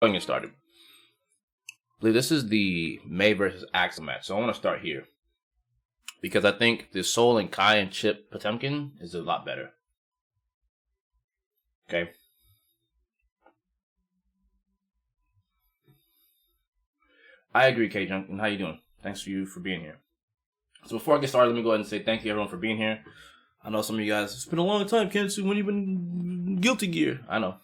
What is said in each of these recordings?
Going to get started. I believe this is the May versus Axel match, so I want to start here because I think the Soul and Kai and Chip Potemkin is a lot better. Okay. I agree, K Junkin. How you doing? Thanks for being here. So before I get started, let me go ahead and say thank you everyone for being here. I know some of you guys, it's been a long time, Kensu, when you've been Guilty Gear. I know.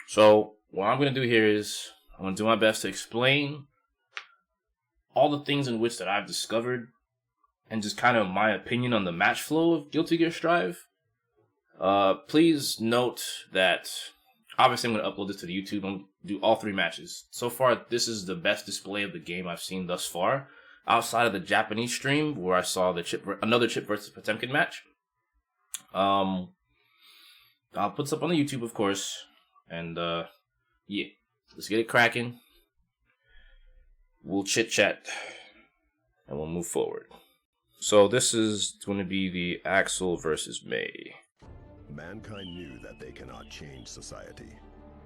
So what I'm going to do here is I'm going to do my best to explain all the things in which that I've discovered and just kind of my opinion on the match flow of Guilty Gear Strive. Please note that obviously I'm going to upload this to the YouTube. I'm going to do all 3 matches. So far, this is the best display of the game I've seen thus far. Outside of the Japanese stream where I saw the another Chip versus Potemkin match. I'll put this up on the YouTube, of course. And, yeah. Let's get it cracking. We'll chit-chat. And we'll move forward. So this is going to be the Axel versus May. Mankind knew that they cannot change society.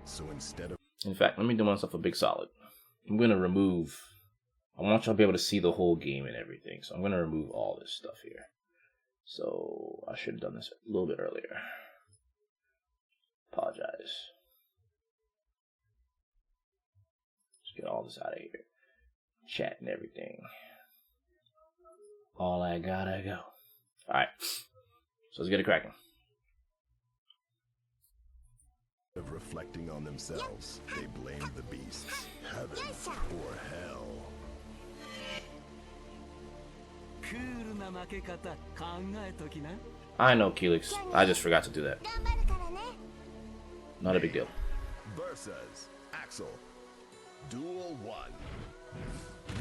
So instead of... In fact, let me do myself a big solid. I'm going to remove... I want y'all to be able to see the whole game and everything. So I'm going to remove all this stuff here. So I should have done this a little bit earlier. Apologize. Get all this out of here. Chat and everything. All I gotta go. Alright. So let's get it cracking. Of reflecting on themselves, they blamed the beasts. Heaven or hell. I know, Keelix. I just forgot to do that. Not a big deal. Versus Axel. Duel 1.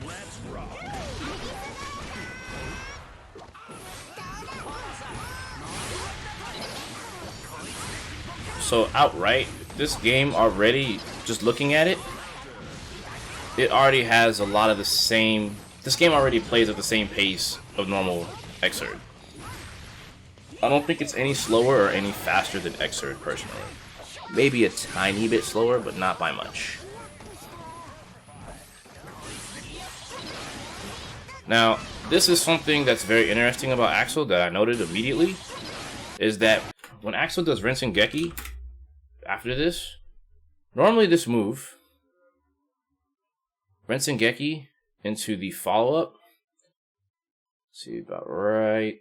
Let's rock. So outright, this game already, just looking at it, it already has a lot of the same. This game already plays at the same pace of normal Xrd. I don't think it's any slower or any faster than Xrd personally. Maybe a tiny bit slower, but not by much. Now, this is something that's very interesting about Axel that I noted immediately, is that when Axel does Rensengeki, after this, normally this move, Rensengeki into the follow-up, see about right,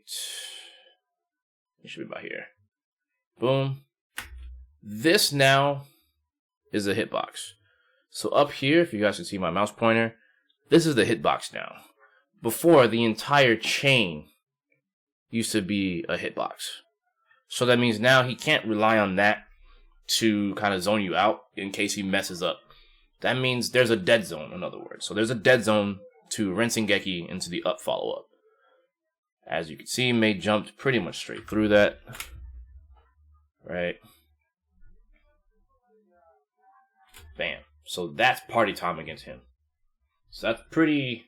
it should be about here, boom, this now is a hitbox. So up here, if you guys can see my mouse pointer, this is the hitbox now. Before, the entire chain used to be a hitbox. So that means now he can't rely on that to kind of zone you out in case he messes up. That means there's a dead zone, in other words. So there's a dead zone to Rensengeki into the up follow-up. As you can see, May jumped pretty much straight through that. Right? Bam. So that's party time against him. So that's pretty...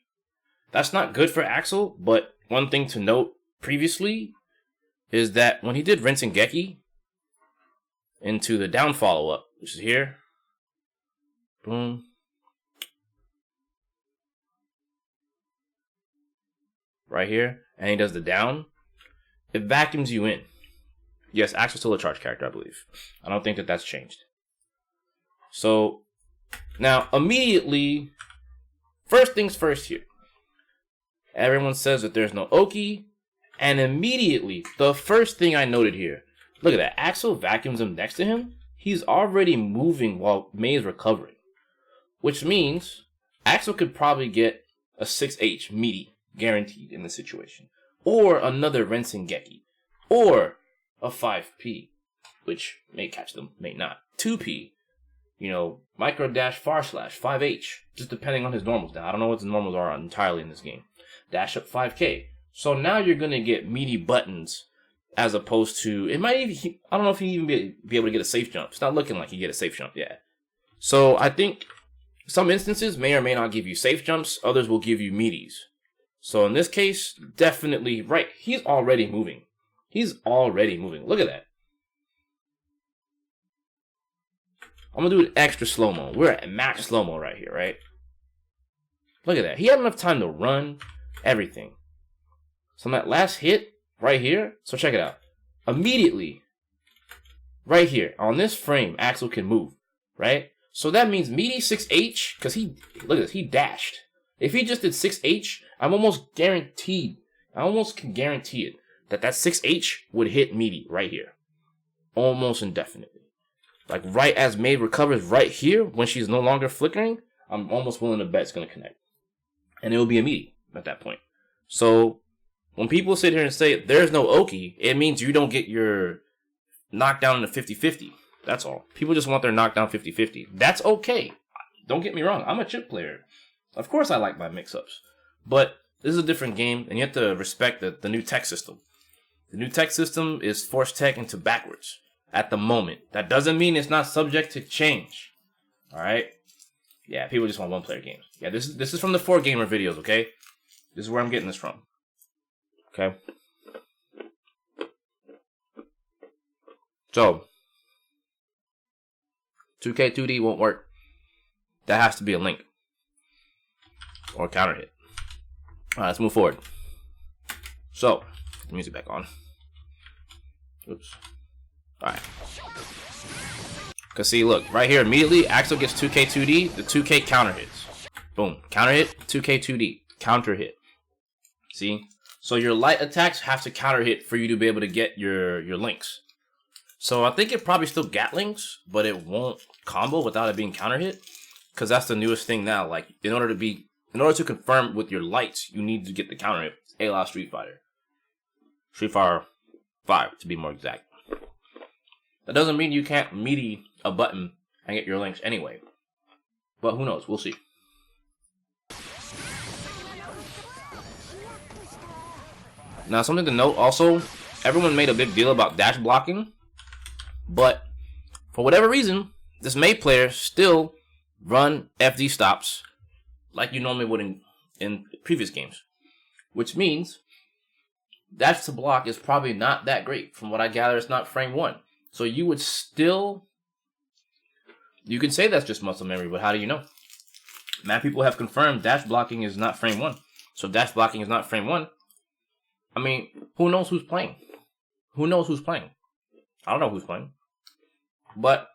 That's not good for Axel, but one thing to note previously is that when he did Rensengeki into the down follow-up, which is here, boom, right here, and he does the down, it vacuums you in. Yes, Axel's still a charge character, I believe. I don't think that that's changed. So, now, immediately, first things first here. Everyone says that there's no Oki, and immediately, the first thing I noted here, look at that, Axel vacuums him next to him, he's already moving while May is recovering. Which means, Axel could probably get a 6H meaty, guaranteed in this situation. Or another Rensengeki. Or a 5P, which may catch them, may not. 2P, you know, micro dash far slash, 5H, just depending on his normals now. I don't know what the normals are entirely in this game. Dash up 5K. So now you're going to get meaty buttons as opposed to, it might even, I don't know if he even be able to get a safe jump. It's not looking like he get a safe jump, yeah. So I think some instances may or may not give you safe jumps, others will give you meaties. So in this case, definitely, right, he's already moving. He's already moving. Look at that. I'm gonna do it extra slow-mo. We're at max slow-mo right here, right? Look at that. He had enough time to run, everything. So on that last hit, right here, so check it out. Immediately, right here, on this frame, Axel can move, right? So that means meaty 6H, because look at this, he dashed. If he just did 6H, I'm almost guaranteed, I almost can guarantee it, that 6H would hit meaty right here. Almost indefinitely. Like right as May recovers right here, when she's no longer flickering, I'm almost willing to bet it's going to connect. And it will be a meaty at that point. So, when people sit here and say there's no Oki, it means you don't get your knockdown in the 50-50. That's all. People just want their knockdown 50-50. That's okay. Don't get me wrong. I'm a chip player. Of course I like my mix-ups. But this is a different game, and you have to respect the new tech system. The new tech system is force tech into backwards at the moment. That doesn't mean it's not subject to change. Alright? Yeah, people just want one-player games. Yeah, this is from the 4Gamer videos, okay? This is where I'm getting this from. Okay? So, 2K 2D won't work. That has to be a link. Or a counter hit. Alright, let's move forward. So, put the music back on. Oops. Alright. Because see, look, right here, immediately, Axel gets 2K 2D, the 2K counter hits. Boom. Counter hit, 2K 2D. Counter hit. See? So your light attacks have to counter hit for you to be able to get your links. So I think it probably still Gatlings, but it won't combo without it being counter hit. Because that's the newest thing now. Like, in order to confirm with your lights, you need to get the counter hit. A la Street Fighter. Street Fighter 5, to be more exact. That doesn't mean you can't meaty a button and get your links anyway. But who knows? We'll see. Now, something to note also, everyone made a big deal about dash blocking. But, for whatever reason, this May player still run FD stops like you normally would in previous games. Which means, dash to block is probably not that great. From what I gather, it's not frame 1. So you would still... You can say that's just muscle memory, but how do you know? Mad people have confirmed dash blocking is not frame 1. So dash blocking is not frame 1. I mean, who knows who's playing? Who knows who's playing? I don't know who's playing. But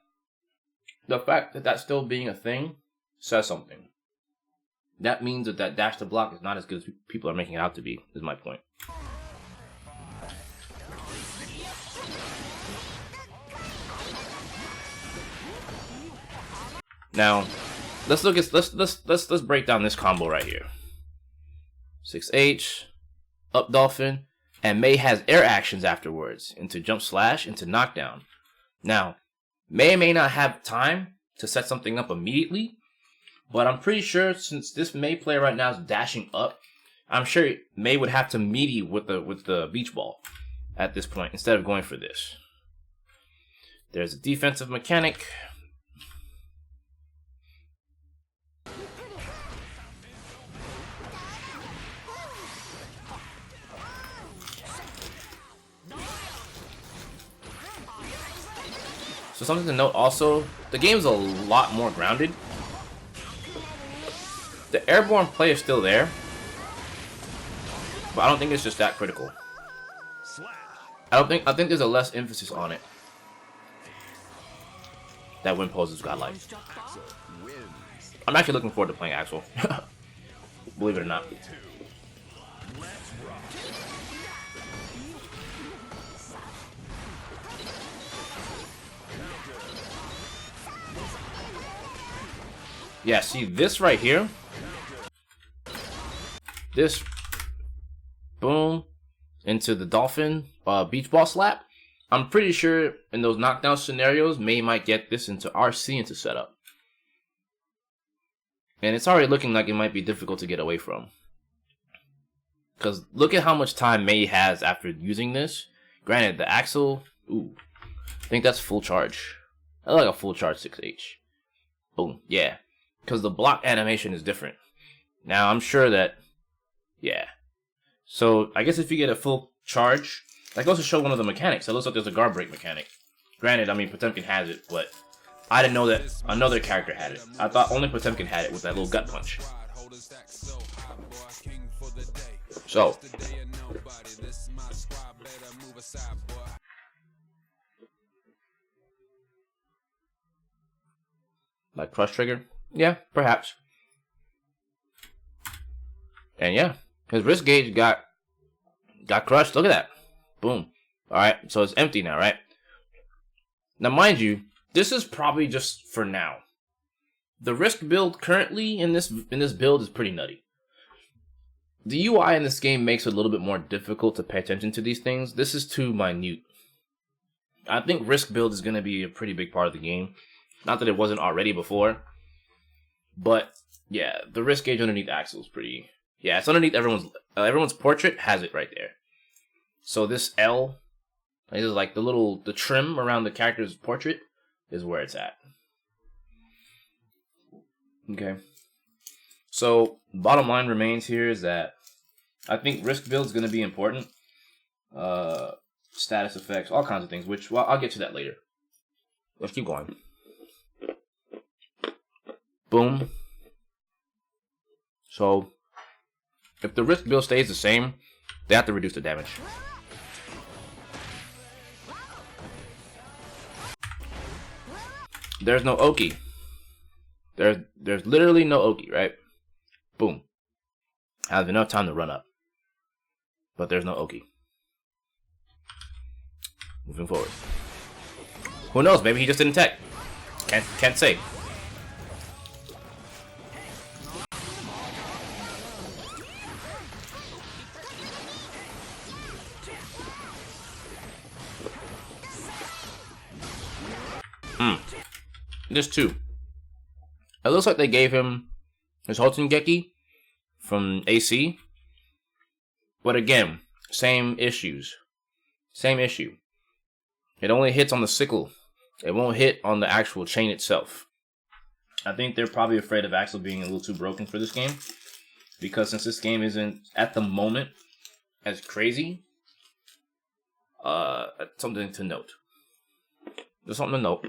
the fact that that's still being a thing says something. That means that dash to block is not as good as people are making it out to be, is my point. Now, let's look at let's break down this combo right here. 6H, up dolphin, and May has air actions afterwards into jump slash, into knockdown. Now, may not have time to set something up immediately, but I'm pretty sure since this May player right now is dashing up, I'm sure May would have to meaty with the beach ball at this point instead of going for this. There's a defensive mechanic. So something to note also, the game's a lot more grounded. The airborne play is still there, but I don't think it's just that critical. I think there's a less emphasis on it. That win poses godlike. I'm actually looking forward to playing Axel. Believe it or not. Yeah, see this right here? This, boom, into the dolphin beach ball slap. I'm pretty sure in those knockdown scenarios, May might get this into RC into setup. And it's already looking like it might be difficult to get away from. Because look at how much time May has after using this. Granted, the Axel, ooh, I think that's full charge. I like a full charge 6H. Boom, yeah. Because the block animation is different. Now, I'm sure that, yeah. So, I guess if you get a full charge, that goes to show one of the mechanics. It looks like there's a guard break mechanic. Granted, I mean, Potemkin has it, but I didn't know that another character had it. I thought only Potemkin had it with that little gut punch. So, like crush trigger? Yeah, perhaps. And yeah, his wrist gauge got crushed. Look at that. Boom. Alright, so it's empty now, right? Now, mind you, this is probably just for now. The risk build currently in this build is pretty nutty. The UI in this game makes it a little bit more difficult to pay attention to these things. This is too minute. I think risk build is going to be a pretty big part of the game. Not that it wasn't already before. But, yeah, the risk gauge underneath Axel is pretty... Yeah, it's underneath everyone's portrait has it right there. So this L, this is like the trim around the character's portrait is where it's at. Okay. So, bottom line remains here is that I think risk build is going to be important. Status effects, all kinds of things, which, well, I'll get to that later. Let's keep going. Boom. So, if the risk build stays the same, they have to reduce the damage. There's no Oki. There's literally no Oki, right? Boom. I have enough time to run up. But there's no Oki. Moving forward. Who knows? Maybe he just didn't tech. Can't say. This too. It looks like they gave him his Hotengeki from AC. But again, same issues. Same issue. It only hits on the sickle. It won't hit on the actual chain itself. I think they're probably afraid of Axel being a little too broken for this game. Because since this game isn't, at the moment, as crazy, something to note. There's something to note.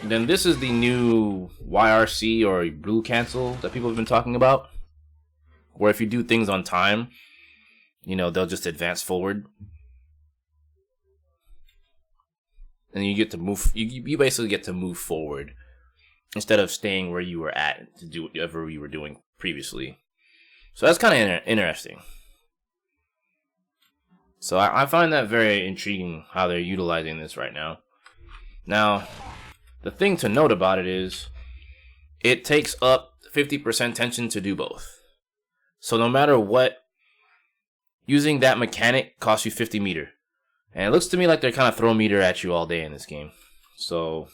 Then this is the new YRC or blue cancel that people have been talking about. Where if you do things on time, you know, they'll just advance forward. And you get to move, you basically get to move forward instead of staying where you were at to do whatever you were doing previously. So that's kind of interesting. So I find that very intriguing how they're utilizing this right now. Now, the thing to note about it is it takes up 50% tension to do both. So no matter what, using that mechanic costs you 50 meter. And it looks to me like they're kind of throwing meter at you all day in this game. So,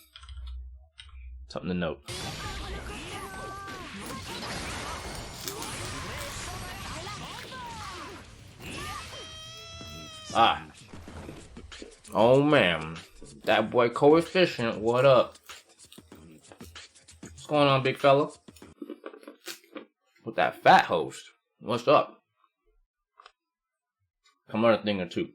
something to note. Ah. Oh man. That boy Coefficient, what up? What's going on, big fella? With that fat host. What's up? Come on, a thing or two.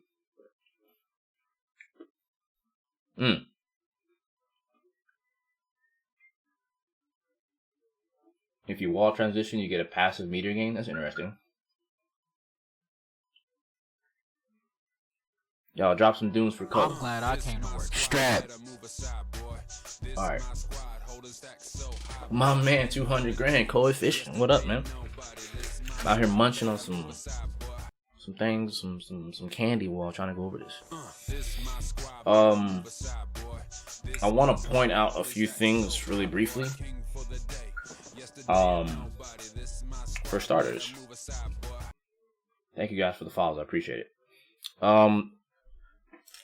If you wall transition, you get a passive meter gain. That's interesting. Y'all drop some dooms for code. I'm glad I came to work. Strap. Alright. My man, 200 grand, Coefficient. What up, man? Out here munching on some things, some candy while trying to go over this. I want to point out a few things really briefly. For starters, thank you guys for the follows. I appreciate it.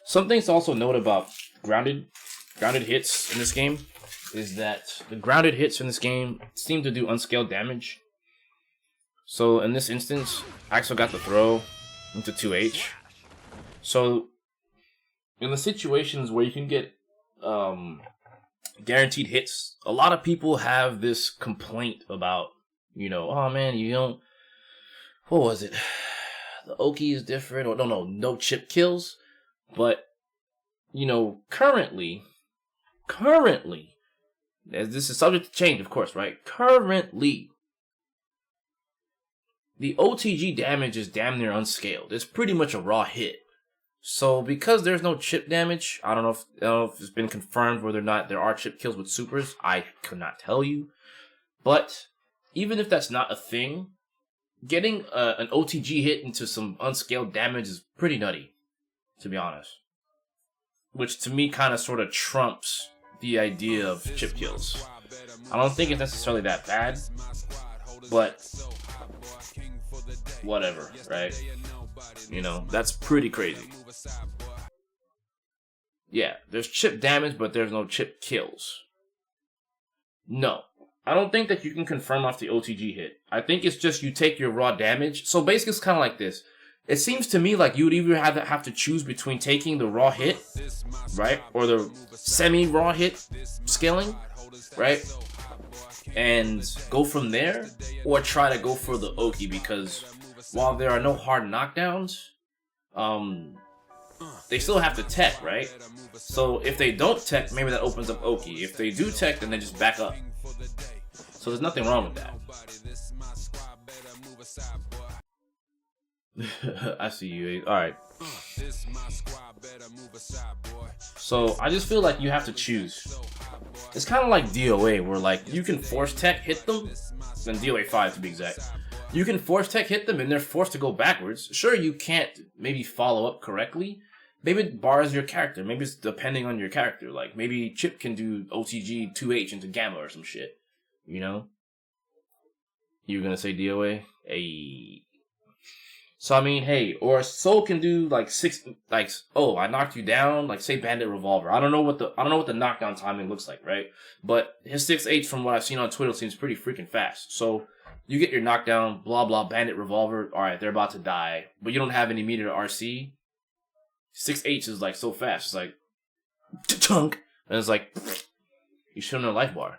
Some things to also note about grounded hits in this game is that the grounded hits in this game seem to do unscaled damage. So in this instance, Axel got the throw into 2H. So in the situations where you can get guaranteed hits. A lot of people have this complaint about, oh man, you don't, what was it? The Oki is different, or no chip kills. But, currently, as this is subject to change, of course, right? Currently, the OTG damage is damn near unscaled. It's pretty much a raw hit. So because there's no chip damage, I don't know if it's been confirmed whether or not there are chip kills with supers. I could not tell you. But even if that's not a thing, getting an OTG hit into some unscaled damage is pretty nutty, to be honest. Which to me kind of sort of trumps the idea of chip kills. I don't think it's necessarily that bad, but whatever, right? That's pretty crazy. Yeah, there's chip damage, but there's no chip kills. No, I don't think that you can confirm off the OTG hit. I think it's just you take your raw damage. So basically, it's kind of like this. It seems to me like you would either have to choose between taking the raw hit, right, or the semi-raw hit scaling, right, and go from there, or try to go for the Oki, because while there are no hard knockdowns, they still have to tech, right? So if they don't tech, maybe that opens up Oki. If they do tech, then they just back up. So there's nothing wrong with that. I see you. Alright. So I just feel like you have to choose. It's kind of like DOA, where like you can force tech hit them, then DOA 5 to be exact. You can force tech hit them and they're forced to go backwards. Sure, you can't maybe follow up correctly. Maybe it bars your character. Maybe it's depending on your character. Like maybe Chip can do OTG 2H into Gamma or some shit. You were gonna say DOA? Hey. So I mean, hey, or Soul can do like I knocked you down, like say Bandit Revolver. I don't know what the knockdown timing looks like, right? But his 6H from what I've seen on Twitter seems pretty freaking fast. So you get your knockdown, blah blah, Bandit Revolver. All right, they're about to die, but you don't have any meter to RC. 6H is like so fast. It's like chunk, and it's like you shoot him in a life bar.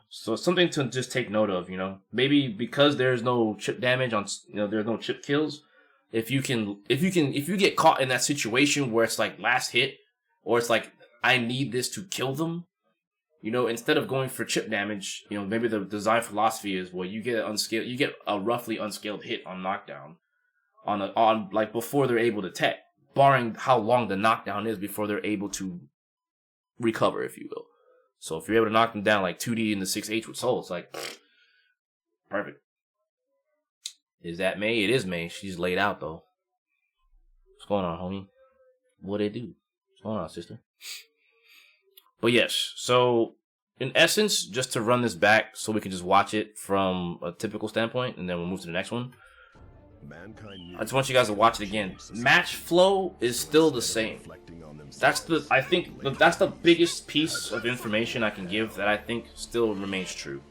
So it's something to just take note of. Maybe because there's no chip damage on, there's no chip kills. If you get caught in that situation where it's like last hit, or it's like I need this to kill them, instead of going for chip damage, maybe the design philosophy is, well, you get a roughly unscaled hit on knockdown, on like before they're able to tech, barring how long the knockdown is before they're able to recover, if you will. So if you're able to knock them down like 2D in the 6H with Soul, it's like perfect. Is that May? It is May. She's laid out, though. What's going on, homie? What it do? What's going on, sister? But yes, so in essence, just to run this back so we can just watch it from a typical standpoint, and then we'll move to the next one. I just want you guys to watch it again. Match flow is still the same. I think that's the biggest piece of information I can give that I think still remains true.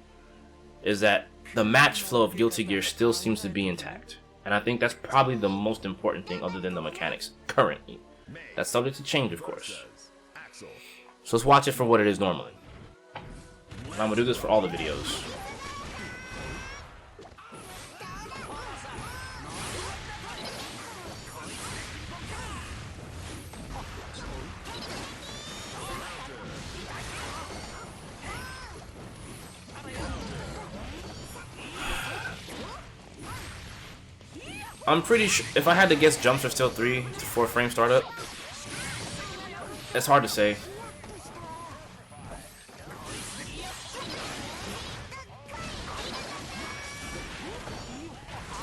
Is that the match flow of Guilty Gear still seems to be intact. And I think that's probably the most important thing other than the mechanics currently. That's subject to change, of course. So let's watch it for what it is normally. And I'm going to do this for all the videos. I'm pretty sure, if I had to guess, jumps are still 3 to 4 frame startup. It's hard to say.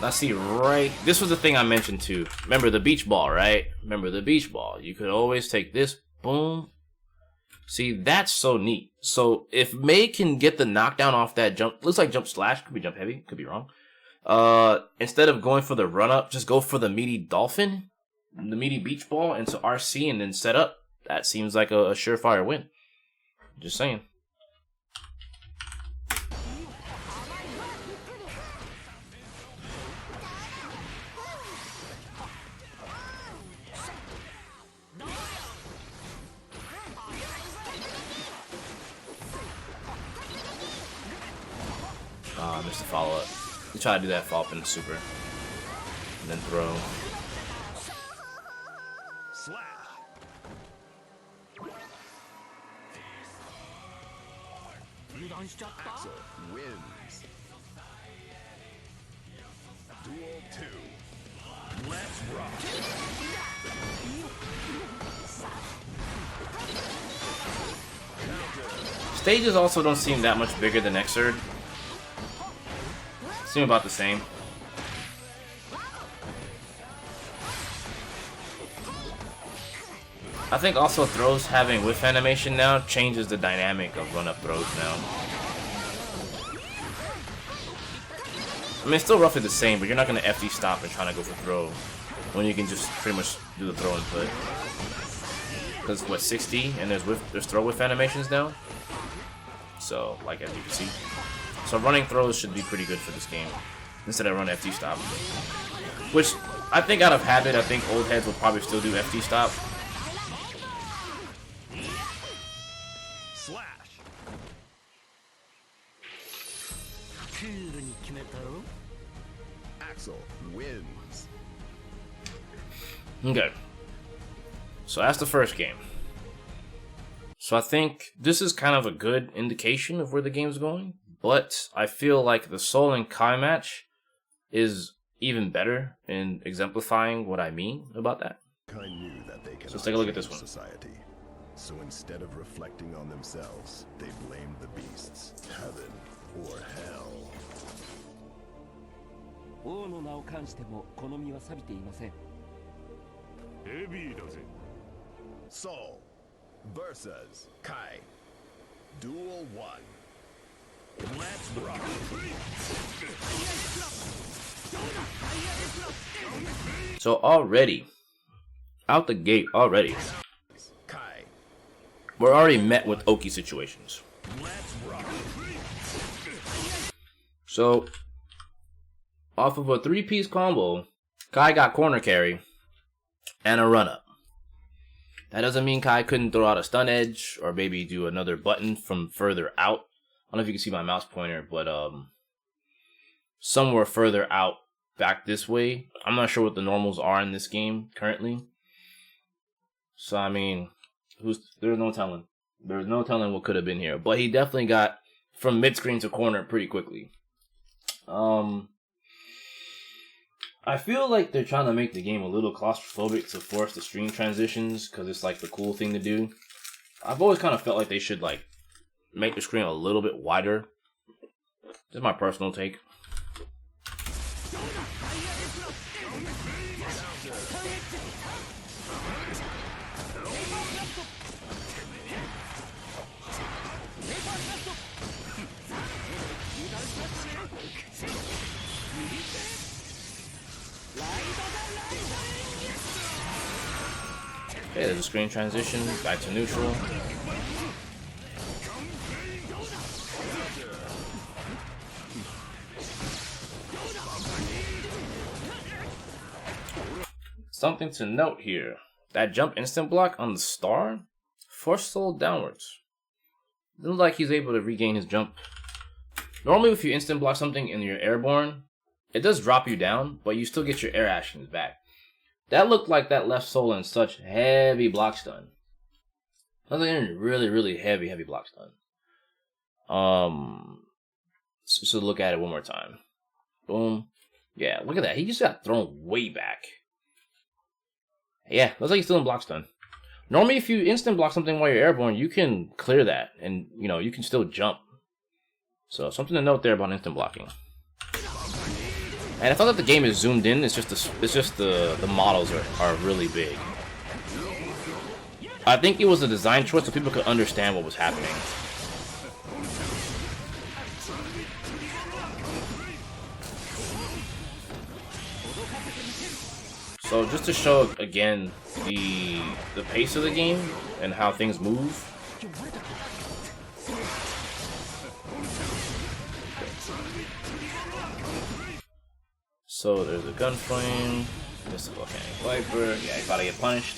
Let's see, right? This was the thing I mentioned too. Remember the beach ball, right? Remember the beach ball. You could always take this, boom. See, that's so neat. So if May can get the knockdown off that jump, looks like jump slash, could be jump heavy, could be wrong. Instead of going for the run up, just go for the meaty dolphin, the meaty beach ball into RC and then set up. That seems like a surefire win. Just saying. Missed the follow up. You try to do that follow up in the super. And then throw. Axel wins. Duel 2. Let's rock. Stages also don't seem that much bigger than Xrd. Seem about the same. I think also throws having whiff animation now changes the dynamic of run-up throws now. I mean, it's still roughly the same, but you're not going to FD stop and trying to go for throw when you can just pretty much do the throw input. Because what, 60 and there's throw whiff animations now. So, like as you can see. So running throws should be pretty good for this game. Instead of run FD stop. Which, I think out of habit, I think old heads will probably still do FD stop. Axel wins. Okay. So that's the first game. So I think this is kind of a good indication of where the game's going. But I feel like the Sol and Kai match is even better in exemplifying what I mean about that. Kai knew that they So let's take a look at this one. Society. So instead of reflecting on themselves, they blamed the beasts, heaven or hell. Sol versus Kai. Duel 1. Let's rock. So already, out the gate already, Kai. we're already met with Oki situations. Let's rock. So, off of a 3-piece combo, Kai got corner carry and a run-up. That doesn't mean Kai couldn't throw out a stun edge or maybe do another button from further out. I don't know if you can see my mouse pointer, but somewhere further out back this way. I'm not sure what the normals are in this game currently. So, I mean, there's no telling. There's no telling what could have been here. But he definitely got from mid-screen to corner pretty quickly. I feel like they're trying to make the game a little claustrophobic to force the stream transitions because it's like the cool thing to do. I've always kind of felt like they should like make the screen a little bit wider. This is my personal take. Okay, there's a screen transition, back to neutral. Something to note here. That jump instant block on the star forced Sol downwards. It looks like he's able to regain his jump. Normally if you instant block something and you're airborne, it does drop you down, but you still get your air actions back. That looked like that left Sol in such heavy block stun. Something in really, really heavy block stun. So look at it one more time. Boom. Yeah, look at that. He just got thrown way back. Yeah, looks like he's still in block stun. Normally, if you instant block something while you're airborne, you can clear that, and you know you can still jump. So something to note there about instant blocking. And I thought that the game is zoomed in. It's just the models are really big. I think it was a design choice so people could understand what was happening. So just to show again the pace of the game and how things move. So there's a gun flame, missed a volcanic viper. Yeah, he's about to get punished.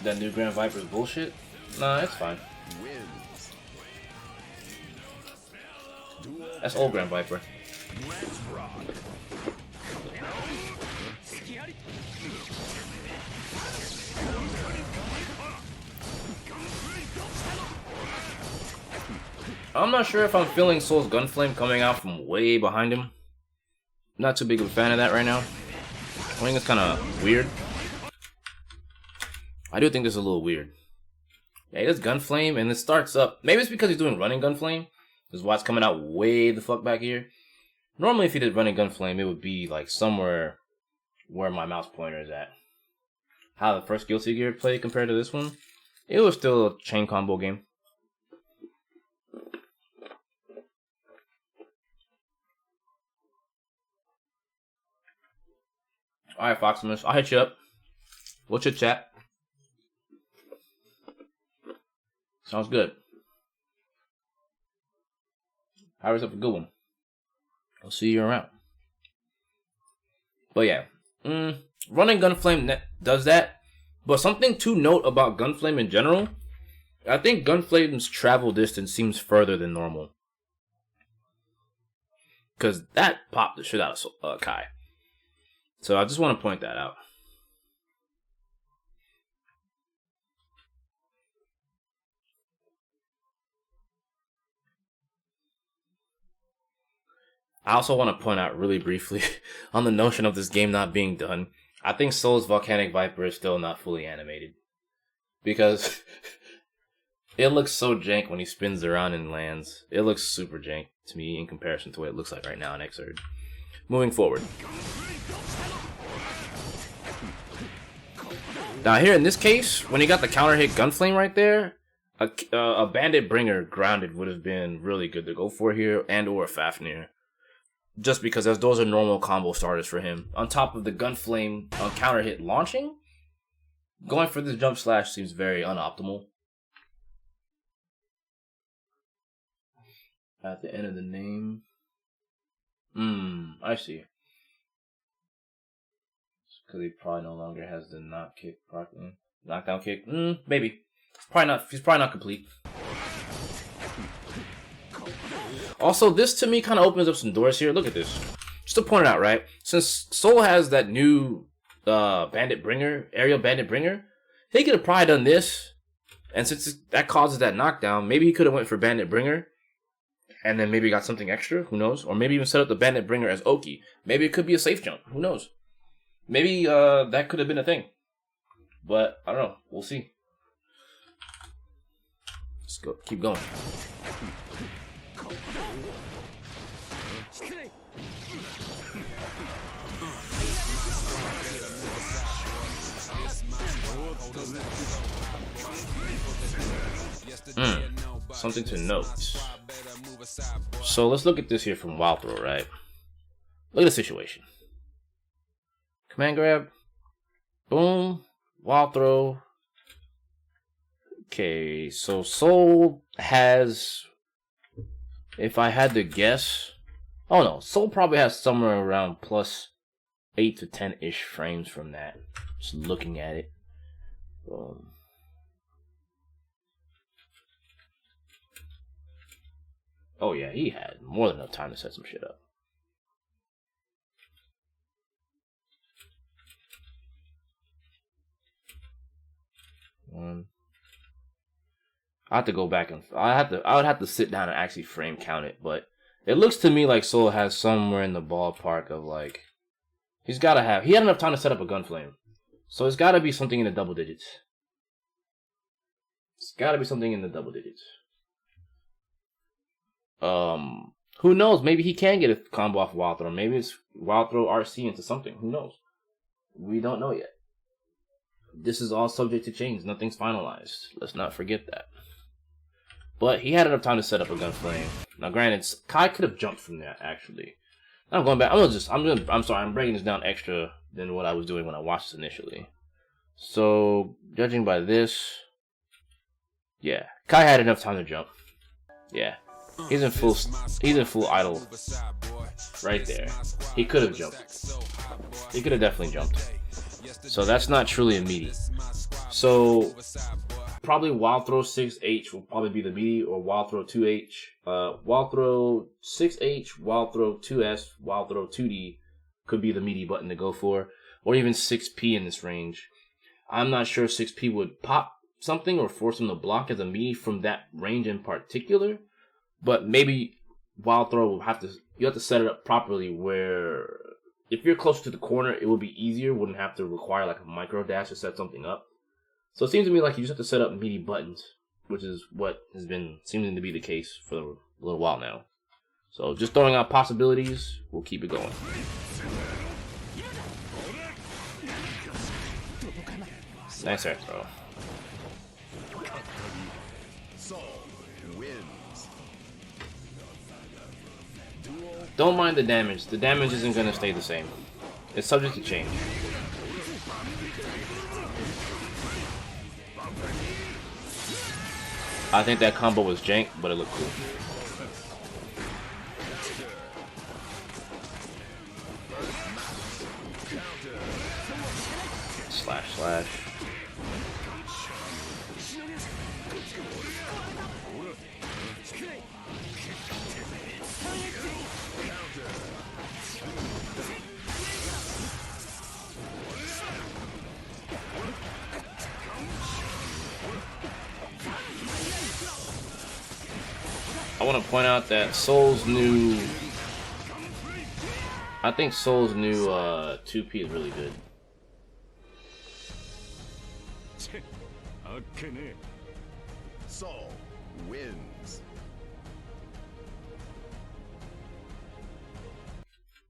That new Grand Viper is bullshit. Nah, it's fine. Wins. That's old Grand Viper. Let's rock. I'm not sure if I'm feeling Soul's Gunflame coming out from way behind him. Not too big of a fan of that right now. I think it's kind of weird. I do think this is a little weird. Yeah, he does Gunflame, and it starts up. Maybe it's because he's doing running Gunflame. This is why it's coming out way the fuck back here. Normally, if he did running Gunflame, it would be like somewhere where my mouse pointer is at. How the first Guilty Gear played compared to this one, it was still a chain combo game. Alright, Foximus, I'll hit you up. We'll chit chat. Sounds good. Have yourself a good one. I'll see you around. But yeah, running Gunflame does that. But something to note about Gunflame in general, I think Gunflame's travel distance seems further than normal. Because that popped the shit out of Kai. So I just want to point that out. I also want to point out really briefly on the notion of this game not being done. I think Soul's Volcanic Viper is still not fully animated. Because it looks so jank when he spins around and lands. It looks super jank to me in comparison to what it looks like right now in Xrd. Moving forward. Now here in this case, when he got the counter hit Gunflame right there, a Bandit Bringer grounded would have been really good to go for here, and or a Fafnir. Just because those are normal combo starters for him. On top of the Gunflame counter hit launching, going for this jump slash seems very unoptimal. At the end of the name. I see. Because he probably no longer has the knockdown kick. Maybe. He's probably not complete. Also, this to me kind of opens up some doors here. Look at this. Just to point it out, right? Since Soul has that new Bandit Bringer, Aerial Bandit Bringer, he could have probably done this. And since that causes that knockdown, maybe he could have went for Bandit Bringer. And then maybe got something extra. Who knows? Or maybe even set up the Bandit Bringer as Oki. Maybe it could be a safe jump. Who knows? Maybe that could have been a thing. But I don't know. We'll see. Let's go. Keep going. Something to note. So let's look at this here from Wild Throw, right? Look at the situation. Command grab. Boom. Wild Throw. Okay, so Soul has, if I had to guess, oh no, Soul probably has somewhere around plus 8 to 10-ish frames from that. Just looking at it. Oh yeah, he had more than enough time to set some shit up. I have to go back and I would have to sit down and actually frame count it, but it looks to me like Soul has somewhere in the ballpark of like he had enough time to set up a Gunflame. So it's gotta be something in the double digits. It's gotta be something in the double digits. Who knows? Maybe he can get a combo off Wild Throw. Maybe it's Wild Throw RC into something. Who knows? We don't know yet. This is all subject to change. Nothing's finalized. Let's not forget that. But he had enough time to set up a Gunflame. Now, granted, Kai could have jumped from that. Actually, I'm going back. I'm sorry. I'm breaking this down extra than what I was doing when I watched this initially. So, judging by this, yeah, Kai had enough time to jump. Yeah. He's in full idle right there. He could have jumped. He could have definitely jumped. So that's not truly immediate. So probably wild throw 6H will probably be the meaty, or wild throw 2H. Wild throw 6H, wild throw 2S, wild throw 2D could be the meaty button to go for, or even 6P in this range. I'm not sure 6P would pop something or force him to block as a meaty from that range in particular, but maybe wild throw will have to set it up properly where if you're closer to the corner, it would be easier, wouldn't have to require like a micro dash to set something up. So it seems to me like you just have to set up meaty buttons, which is what has been seeming to be the case for a little while now. So just throwing out possibilities, we'll keep it going. Nice air throw. Don't mind the damage. The damage isn't going to stay the same. It's subject to change. I think that combo was jank, but it looked cool. Slash, slash. I want to point out that Soul's new... I think Soul's new 2P is really good. Soul wins.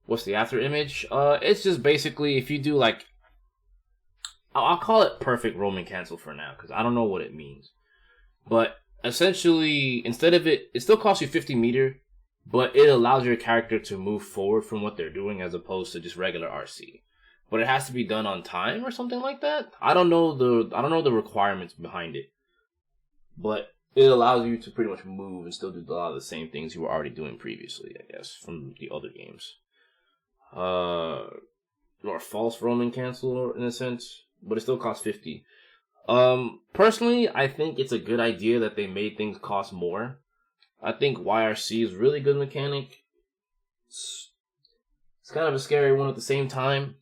What's the after image? It's just basically if you do like... I'll call it perfect Roman cancel for now, because I don't know what it means. But... essentially, instead of it still costs you 50 meter, but it allows your character to move forward from what they're doing as opposed to just regular RC. But it has to be done on time or something like that. I don't know the requirements behind it, but it allows you to pretty much move and still do a lot of the same things you were already doing previously, I guess, from the other games. Or false Roman cancel in a sense, but it still costs 50. Personally, I think it's a good idea that they made things cost more. I think YRC is a really good mechanic. It's kind of a scary one at the same time.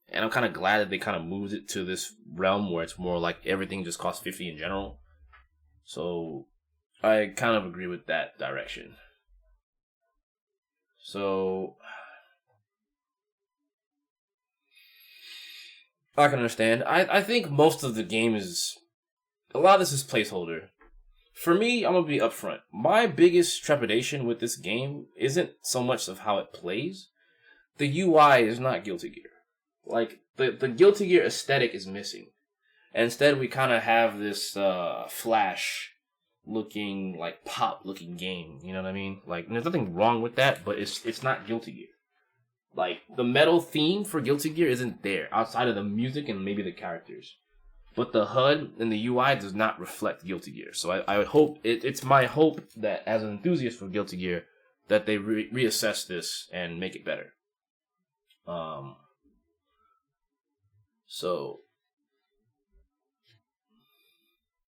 And I'm kind of glad that they kind of moved it to this realm where it's more like everything just costs 50 in general. So, I kind of agree with that direction. So... I can understand. I think most of the game is... a lot of this is placeholder. For me, I'm going to be upfront. My biggest trepidation with this game isn't so much of how it plays. The UI is not Guilty Gear. Like, the Guilty Gear aesthetic is missing. And instead, we kind of have this Flash-looking, like, pop-looking game. You know what I mean? Like, there's nothing wrong with that, but it's not Guilty Gear. Like, the metal theme for Guilty Gear isn't there, outside of the music and maybe the characters. But the HUD and the UI does not reflect Guilty Gear. So I would hope, it's my hope that as an enthusiast for Guilty Gear, that they reassess this and make it better. So,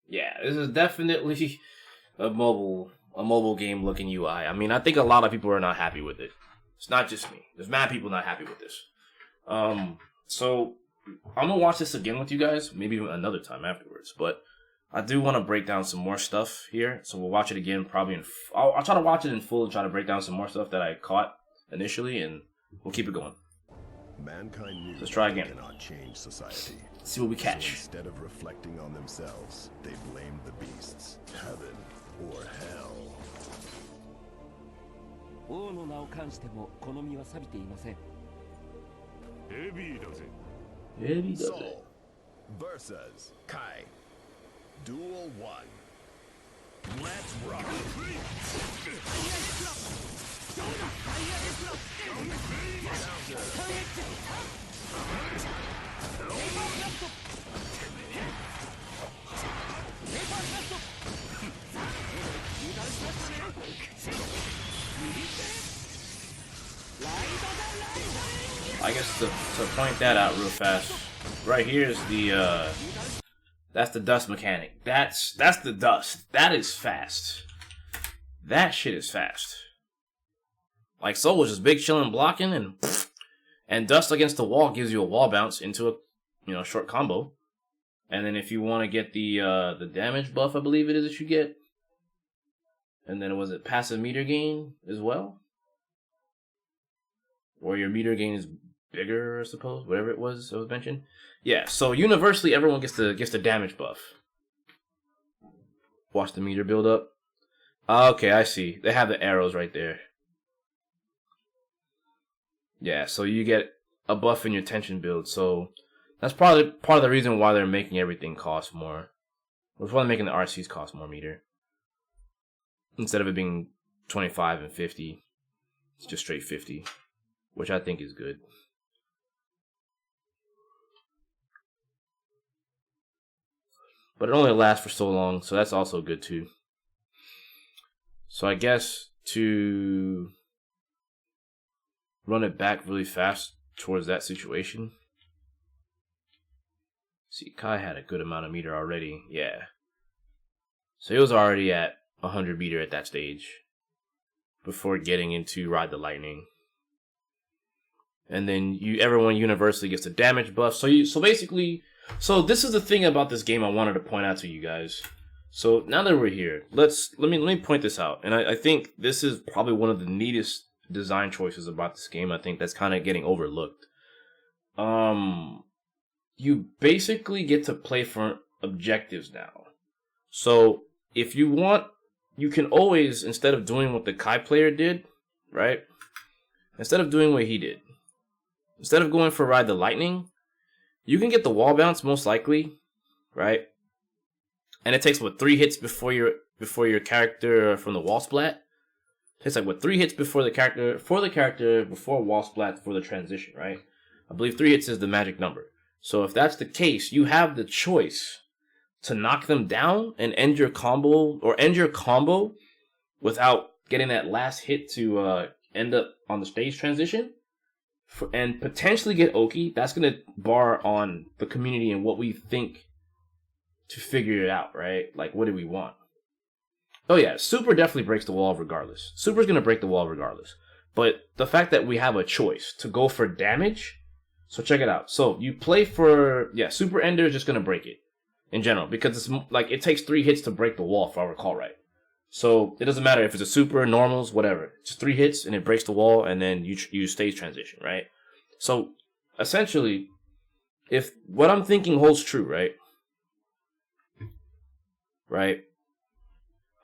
yeah, this is definitely a mobile game looking UI. I mean, I think a lot of people are not happy with it. It's not just me. There's mad people not happy with this. So I'm gonna watch this again with you guys, maybe another time afterwards. But I do want to break down some more stuff here, so we'll watch it again. Probably I'll try to watch it in full and try to break down some more stuff that I caught initially, and we'll keep it going. Mankind knew Let's try again. they cannot change society. Let's see what we catch. So instead of reflecting on themselves, they blamed the beasts, heaven or hell. 王の名を冠しても好みは錆びていません。ヘビーだぜ。ヘビーだぜ。Soul versus Kai. Duel 1. Let's rock. I guess to point that out real fast, right here is the That's the dust mechanic. That's the dust. That is fast. That shit is fast. Like Soul was just big chilling blocking and dust against the wall gives you a wall bounce into a short combo. And then if you want to get the damage buff, I believe it is that you get. And then was it passive meter gain as well? Or your meter gain is bigger, I suppose, whatever it was that was mentioned. Yeah, so universally everyone gets the damage buff. Watch the meter build up. Okay, I see. They have the arrows right there. Yeah, so you get a buff in your tension build. So that's probably part of the reason why they're making everything cost more. That's why they're making the RCs cost more meter. Instead of it being 25 and 50, it's just straight 50, which I think is good. But it only lasts for so long, so that's also good too. So I guess to run it back really fast towards that situation. See, Kai had a good amount of meter already. Yeah. So he was already at 100 meter at that stage before getting into Ride the Lightning. And then everyone universally gets a damage buff. So basically, this is the thing about this game I wanted to point out to you guys. So now that we're here, let me point this out. And I think this is probably one of the neatest design choices about this game. I think that's kind of getting overlooked. You basically get to play for objectives now. So if you want, you can always, instead of doing what the Kai player did, right? Instead of doing what he did, instead of going for Ride the Lightning, you can get the wall bounce most likely, right? And it takes 3 hits before your character from the wall splat. It takes 3 hits before the character before wall splat for the transition, right? I believe 3 hits is the magic number. So if that's the case, you have the choice to knock them down and end your combo without getting that last hit to end up on the stage transition and potentially get Oki. That's going to bar on the community and what we think to figure it out, right? Like, what do we want? Oh yeah, Super definitely breaks the wall regardless. Super's going to break the wall regardless. But the fact that we have a choice to go for damage, so check it out. So you play for, Super Ender is just going to break it in general because it's like it takes 3 hits to break the wall, if I recall right. So it doesn't matter if it's a super, normals, whatever. Just 3 hits and it breaks the wall, and then you use stage transition, right? So essentially, if what I'm thinking holds true, right? Right?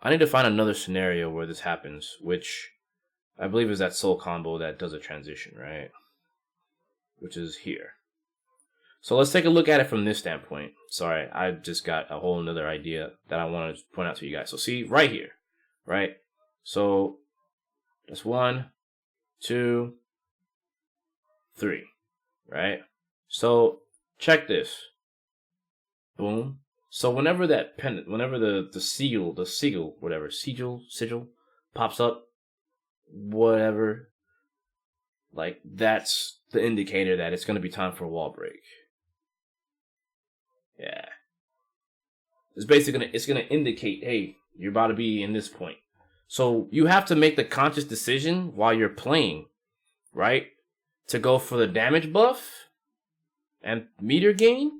I need to find another scenario where this happens, which I believe is that soul combo that does a transition, right? Which is here. So let's take a look at it from this standpoint. Sorry, I just got a whole nother idea that I want to point out to you guys. So see, right here, right? So that's 1, 2, 3, right? So check this. Boom. So whenever that pendant, whenever the sigil pops up, whatever, like that's the indicator that it's going to be time for a wall break. Yeah. It's basically it's gonna indicate, hey, you're about to be in this point. So you have to make the conscious decision while you're playing, right? To go for the damage buff and meter gain.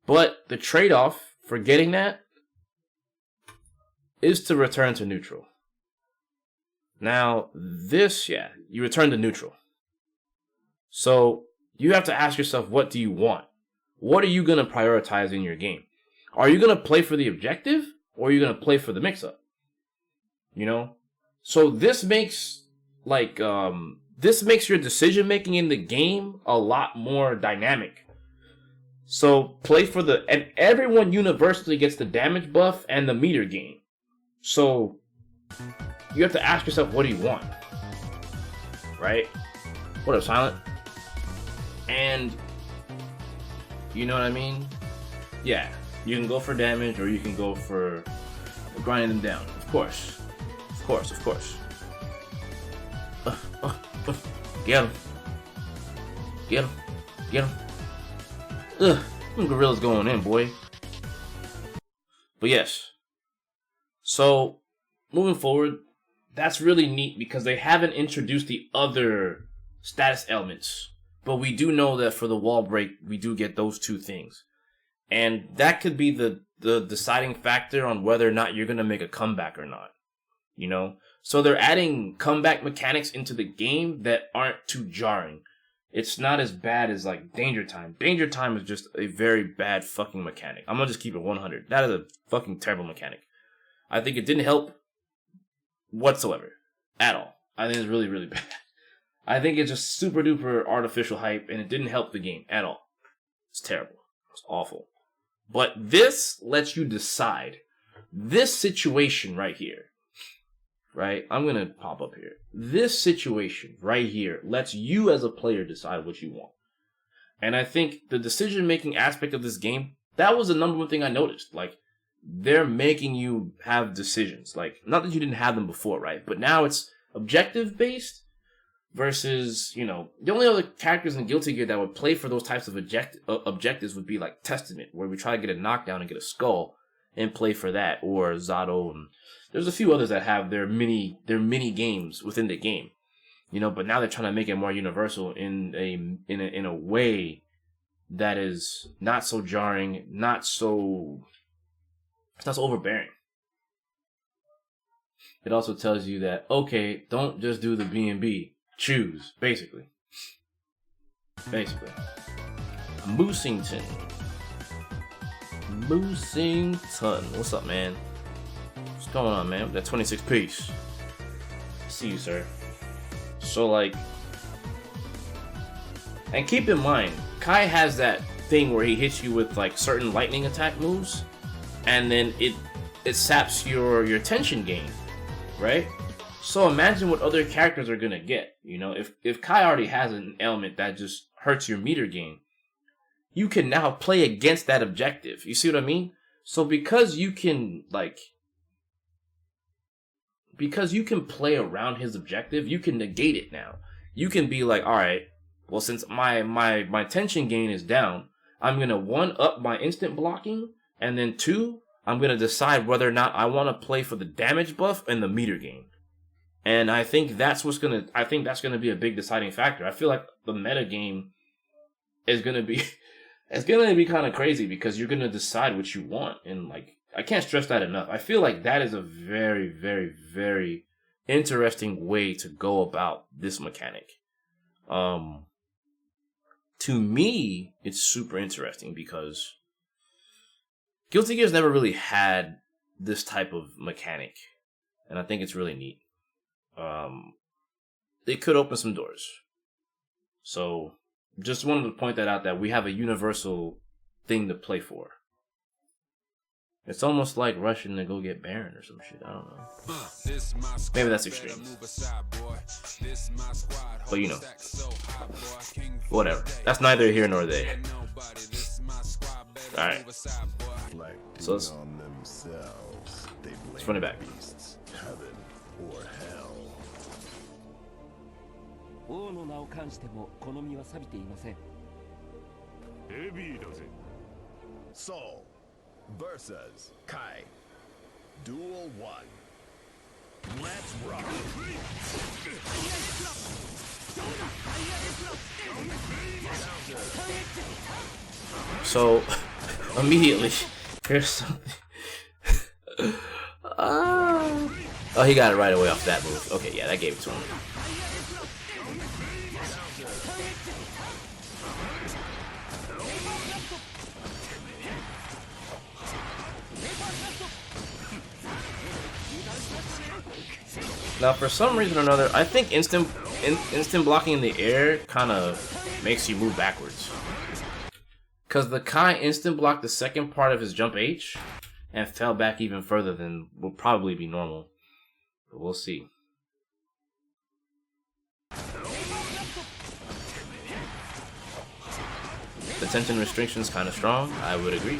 But the trade-off for getting that is to return to neutral. Now, you return to neutral. So you have to ask yourself, what do you want? What are you going to prioritize in your game? Are you going to play for the objective, or are you going to play for the mix-up? You know? So this makes, this makes your decision-making in the game a lot more dynamic. So play for and everyone universally gets the damage buff and the meter gain. So you have to ask yourself, what do you want? Right? What up, Silent? And you know what I mean? Yeah, you can go for damage or you can go for grinding them down. Of course. Get him. Ugh, them gorillas going in, boy. But yes. So, moving forward, that's really neat because they haven't introduced the other status elements. But we do know that for the wall break, we do get those two things. And that could be the deciding factor on whether or not you're going to make a comeback or not. You know? So they're adding comeback mechanics into the game that aren't too jarring. It's not as bad as like Danger Time. Danger Time is just a very bad fucking mechanic. I'm gonna just keep it 100. That is a fucking terrible mechanic. I think it didn't help whatsoever. At all. I think it's really, really bad. I think it's just super duper artificial hype and it didn't help the game at all. It's terrible. It's awful. But this lets you decide. This situation right here. Right? I'm going to pop up here. This situation right here lets you as a player decide what you want. And I think the decision-making aspect of this game, that was the number one thing I noticed. Like, they're making you have decisions. Like, not that you didn't have them before, right? But now it's objective-based versus, you know, the only other characters in Guilty Gear that would play for those types of objectives would be like Testament, where we try to get a knockdown and get a skull and play for that, or Zato, and there's a few others that have their mini games within the game, you know. But now they're trying to make it more universal in a way that is not so jarring, it's not so overbearing. It also tells you that, okay, don't just do the B&B, choose, basically. Moosington. What's up, man? What's going on, man? That 26 piece. See you, sir. So, like, and keep in mind, Kai has that thing where he hits you with like certain lightning attack moves, and then it saps your tension gain, right? So imagine what other characters are gonna get. You know, if Kai already has an element that just hurts your meter gain, you can now play against that objective. You see what I mean? So because you can play around his objective, you can negate it now. You can be like, all right, well, since my tension gain is down, I'm gonna 1 up my instant blocking, and then 2, I'm gonna decide whether or not I want to play for the damage buff and the meter gain. And I think that's gonna be a big deciding factor. I feel like the meta game is gonna be it's gonna be kind of crazy because you're gonna decide what you want, and like I can't stress that enough. I feel like that is a very, very, very interesting way to go about this mechanic. To me, it's super interesting because Guilty Gear's never really had this type of mechanic, and I think it's really neat. It could open some doors. So, just wanted to point that out, that we have a universal thing to play for. It's almost like rushing to go get Baron or some shit. I don't know. Maybe that's extreme. But you know. Whatever. That's neither here nor there. Alright. So let's run it back. Heaven or hell. 王の名を冠しても好みは錆びていません。ヘビーだぜ。 Soul versus Kai. Duel 1. Let's rock. So, immediately, here's something. Oh, he got it right away off that move. Okay, yeah, that gave it to him. Now, for some reason or another, I think instant blocking in the air kind of makes you move backwards. Because the Kai instant blocked the second part of his jump H and fell back even further than would probably be normal. But we'll see. The tension restriction's kind of strong, I would agree.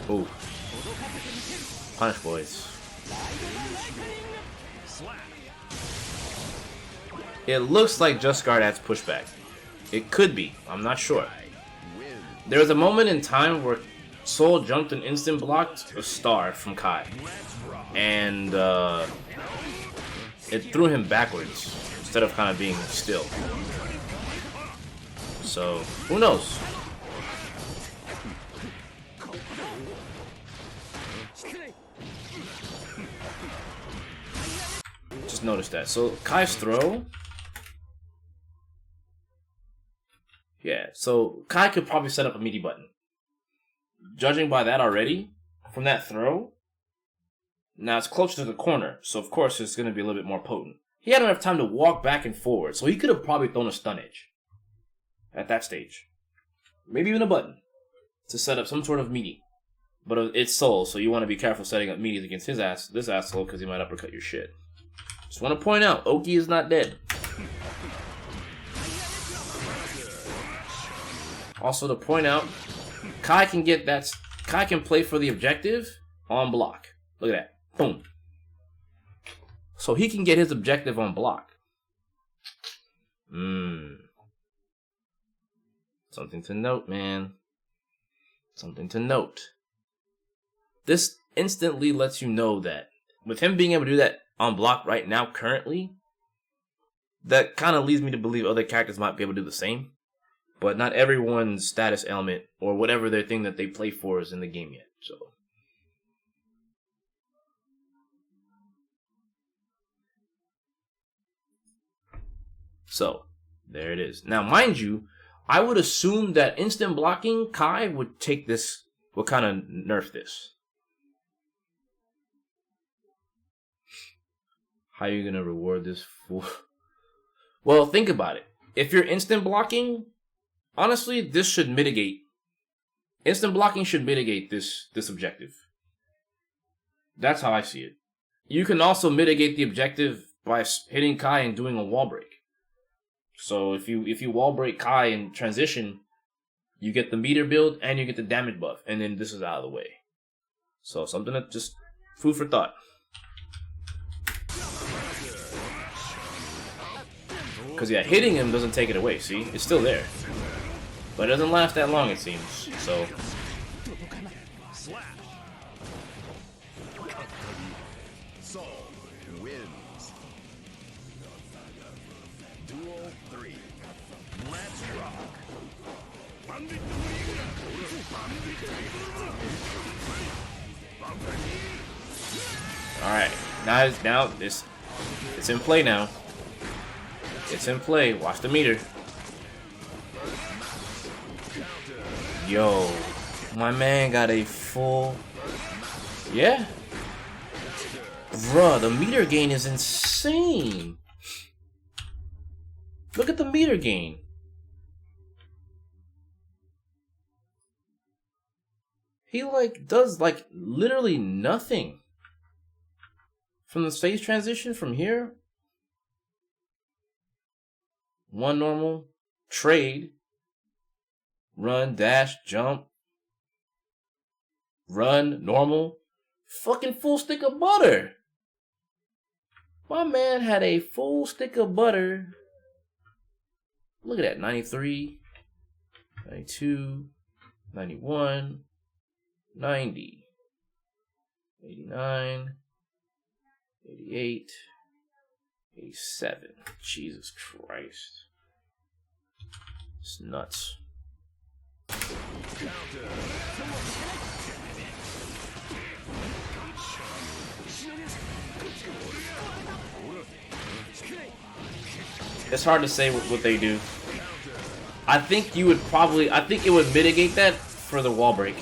Ooh. Punish, boys. It looks like Just Guard adds pushback. It could be. I'm not sure. There was a moment in time where Soul jumped and instant blocked a star from Kai. And it threw him backwards instead of kind of being still. So, who knows? Just noticed that. So, Kai's throw. Yeah, so Kai could probably set up a meaty button. Judging by that already, from that throw, now it's closer to the corner, so of course it's going to be a little bit more potent. He had enough time to walk back and forward, so he could have probably thrown a stun edge at that stage. Maybe even a button to set up some sort of meaty. But it's Soul, so you want to be careful setting up meaties against this asshole because he might uppercut your shit. Just want to point out, Oki is not dead. Also to point out, Kai can play for the objective on block. Look at that. Boom. So he can get his objective on block. Something to note, man. Something to note. This instantly lets you know that with him being able to do that on block right now, currently, that kind of leads me to believe other characters might be able to do the same. But not everyone's status element or whatever their thing that they play for is in the game yet. So, there it is. Now, mind you, I would assume that instant blocking, Kai would take this, would kind of nerf this. How are you going to reward this fool? Well, think about it. If you're instant blocking, honestly, this should mitigate. Instant blocking should mitigate this objective. That's how I see it. You can also mitigate the objective by hitting Kai and doing a wall break. So if you wall break Kai in transition, you get the meter build and you get the damage buff, and then this is out of the way. So something that just food for thought. Because yeah, hitting him doesn't take it away. See, it's still there. But it doesn't last that long, it seems. So. Soul wins. Duel 3. Let's rock. Alright. Now it's in play now. It's in play. Watch the meter. Yo, my man got a full... Yeah. Bruh, the meter gain is insane. Look at the meter gain. He does literally nothing. From the phase transition from here. One normal. Trade. Run, dash, jump. Run, normal. Fucking full stick of butter. My man had a full stick of butter. Look at that. 93, 92, 91, 90, 89, 88, 87. Jesus Christ. It's nuts. It's hard to say what they do. I think it would mitigate that for the wall break.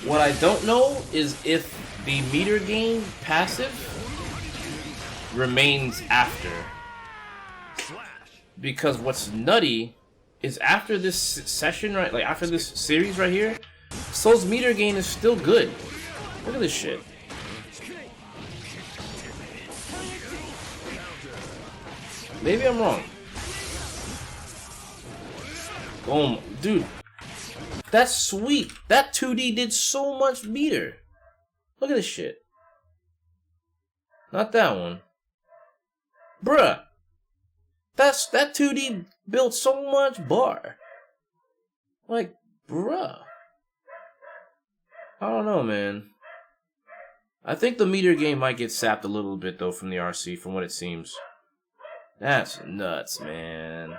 What I don't know is if the meter gain passive remains after. Because what's nutty is after this session, right? Like after this series right here, Soul's meter gain is still good. Look at this shit. Maybe I'm wrong. Boom. Dude, that's sweet. That 2D did so much meter. Look at this shit. Not that one. Bruh. That 2D built so much bar. Like, bruh. I don't know, man. I think the meter game might get sapped a little bit, though, from the RC, from what it seems. That's nuts, man.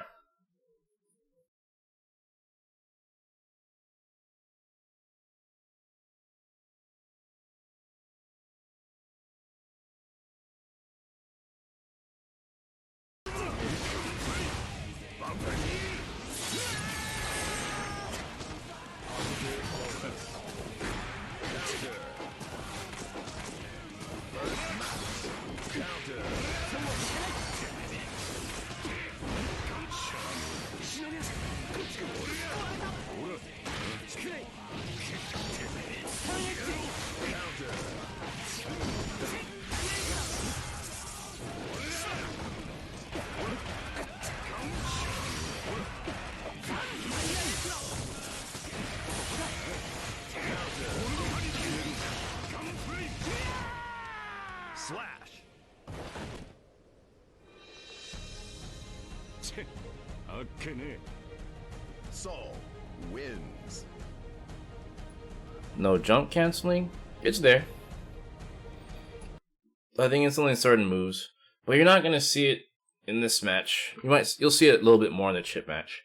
Slash. Soul wins. No jump canceling? It's there. I think it's only certain moves. But you're not gonna see it in this match. You'll see it a little bit more in the chip match.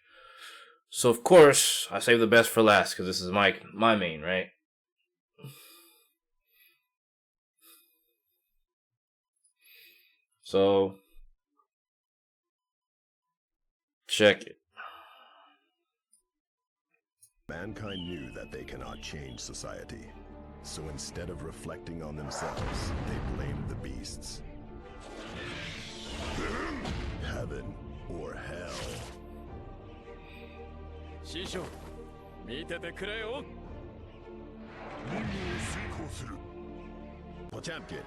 So of course, I saved the best for last because this is my main, right? So check it. Mankind knew that they cannot change society. So instead of reflecting on themselves, they blamed the beasts. Heaven or hell. 師匠見ててくれよ Potemkin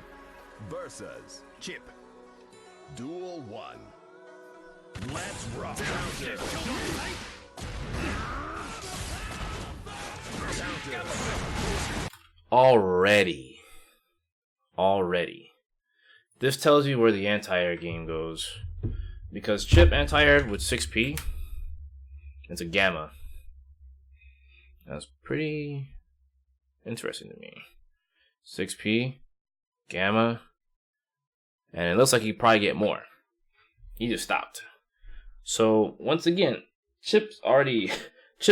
versus Chip. Duel 1. Let's rock. Already. This tells you where the anti-air game goes. Because Chip anti-aired with 6P. It's a gamma. That's pretty interesting to me. 6P, gamma, and it looks like he probably get more. He just stopped. So once again, Chip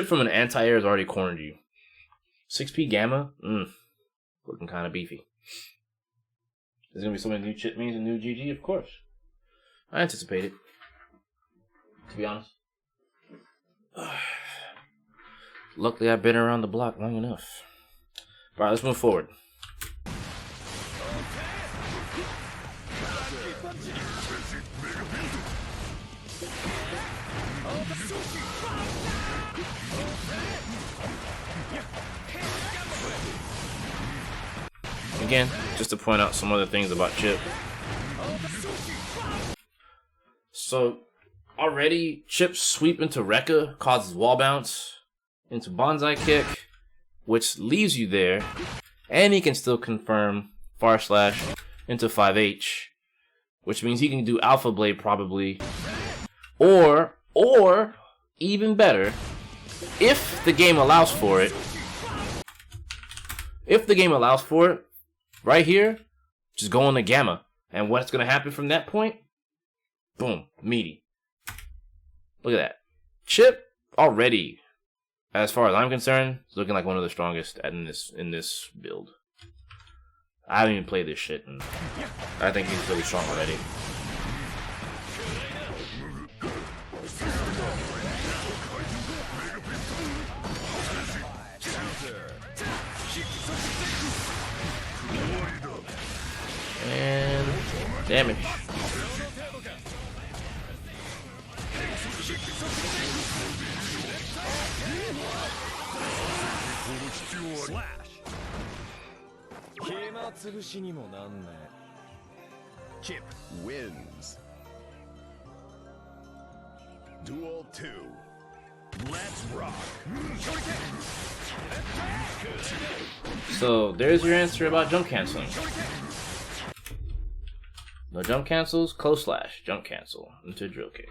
from an anti-air has already cornered you. 6P gamma, looking kind of beefy. There's gonna be so many new Chip memes and new GG, of course. I anticipate it, to be honest. Luckily, I've been around the block long enough. Alright, let's move forward. Again, just to point out some other things about Chip. So, already, Chip's sweep into Rekka causes wall bounce into Bonsai kick, which leaves you there, and he can still confirm far slash into 5H, which means he can do Alpha Blade probably, or even better, if the game allows for it. If the game allows for it, right here, just go on the gamma, and what's gonna happen from that point? Boom, meaty. Look at that. Chip already, as far as I'm concerned, is looking like one of the strongest in this build. I haven't even played this shit, and I think he's really strong already. And damage. Chip wins. Duel 2. Let's rock. So there's your answer about jump canceling. No jump cancels, close slash, jump cancel into drill kick.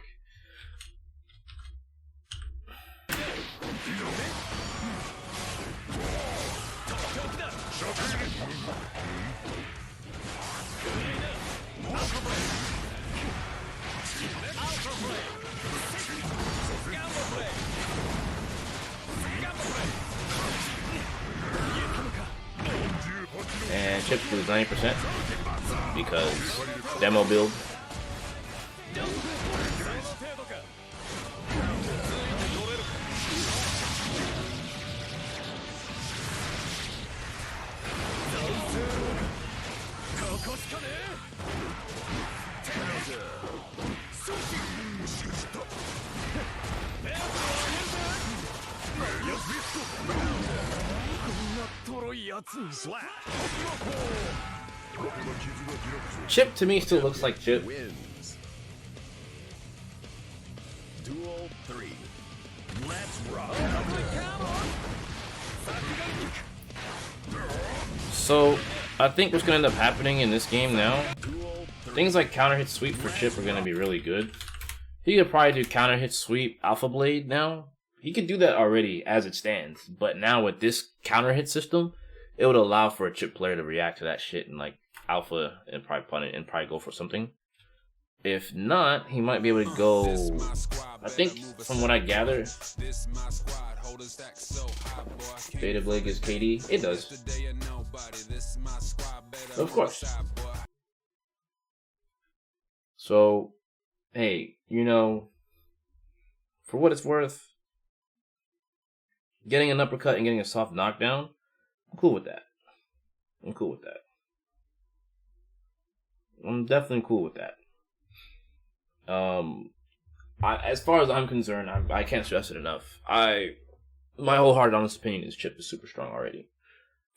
And chips lose 90% because demo build. Chip to me still looks like Chip. Wins. Duel 3. Let's rock. So I think what's gonna end up happening in this game now, things like counter hit sweep for Chip are gonna be really good. He could probably do counter hit sweep Alpha Blade now. He could do that already as it stands, but now with this counter hit system, it would allow for a Chip player to react to that shit and like Alpha and probably pun it and probably go for something. If not, he might be able to go. I think from what I gather, Beta Blade gives KD. It does. Of course. So, hey, you know, for what it's worth, getting an uppercut and getting a soft knockdown, I'm cool with that. I'm cool with that. I'm definitely cool with that. As far as I'm concerned, I can't stress it enough. My wholehearted honest opinion is Chip is super strong already,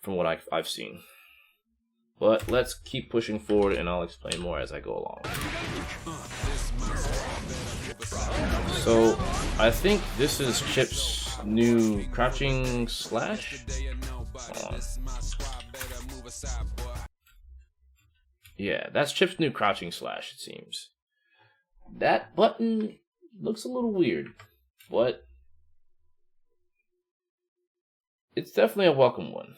from what I've seen. But let's keep pushing forward, and I'll explain more as I go along. So I think this is Chip's new crouching slash. Hold on. Yeah, that's Chip's new crouching slash, it seems. That button looks a little weird, but it's definitely a welcome one.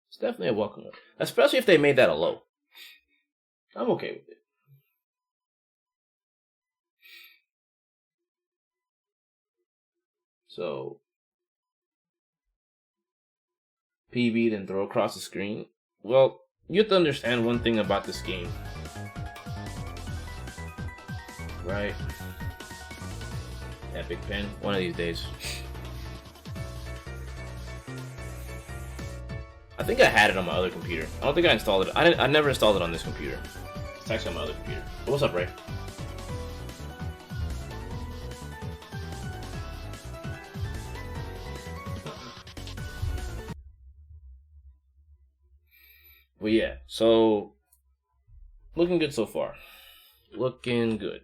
It's definitely a welcome one. Especially if they made that a low. I'm okay with it. So, PB then throw across the screen. Well, you have to understand one thing about this game. Right? Epic pen. One of these days. I think I had it on my other computer. I don't think I installed it. I never installed it on this computer. It's actually on my other computer. But what's up, Ray? Well, yeah. So, looking good so far. Looking good.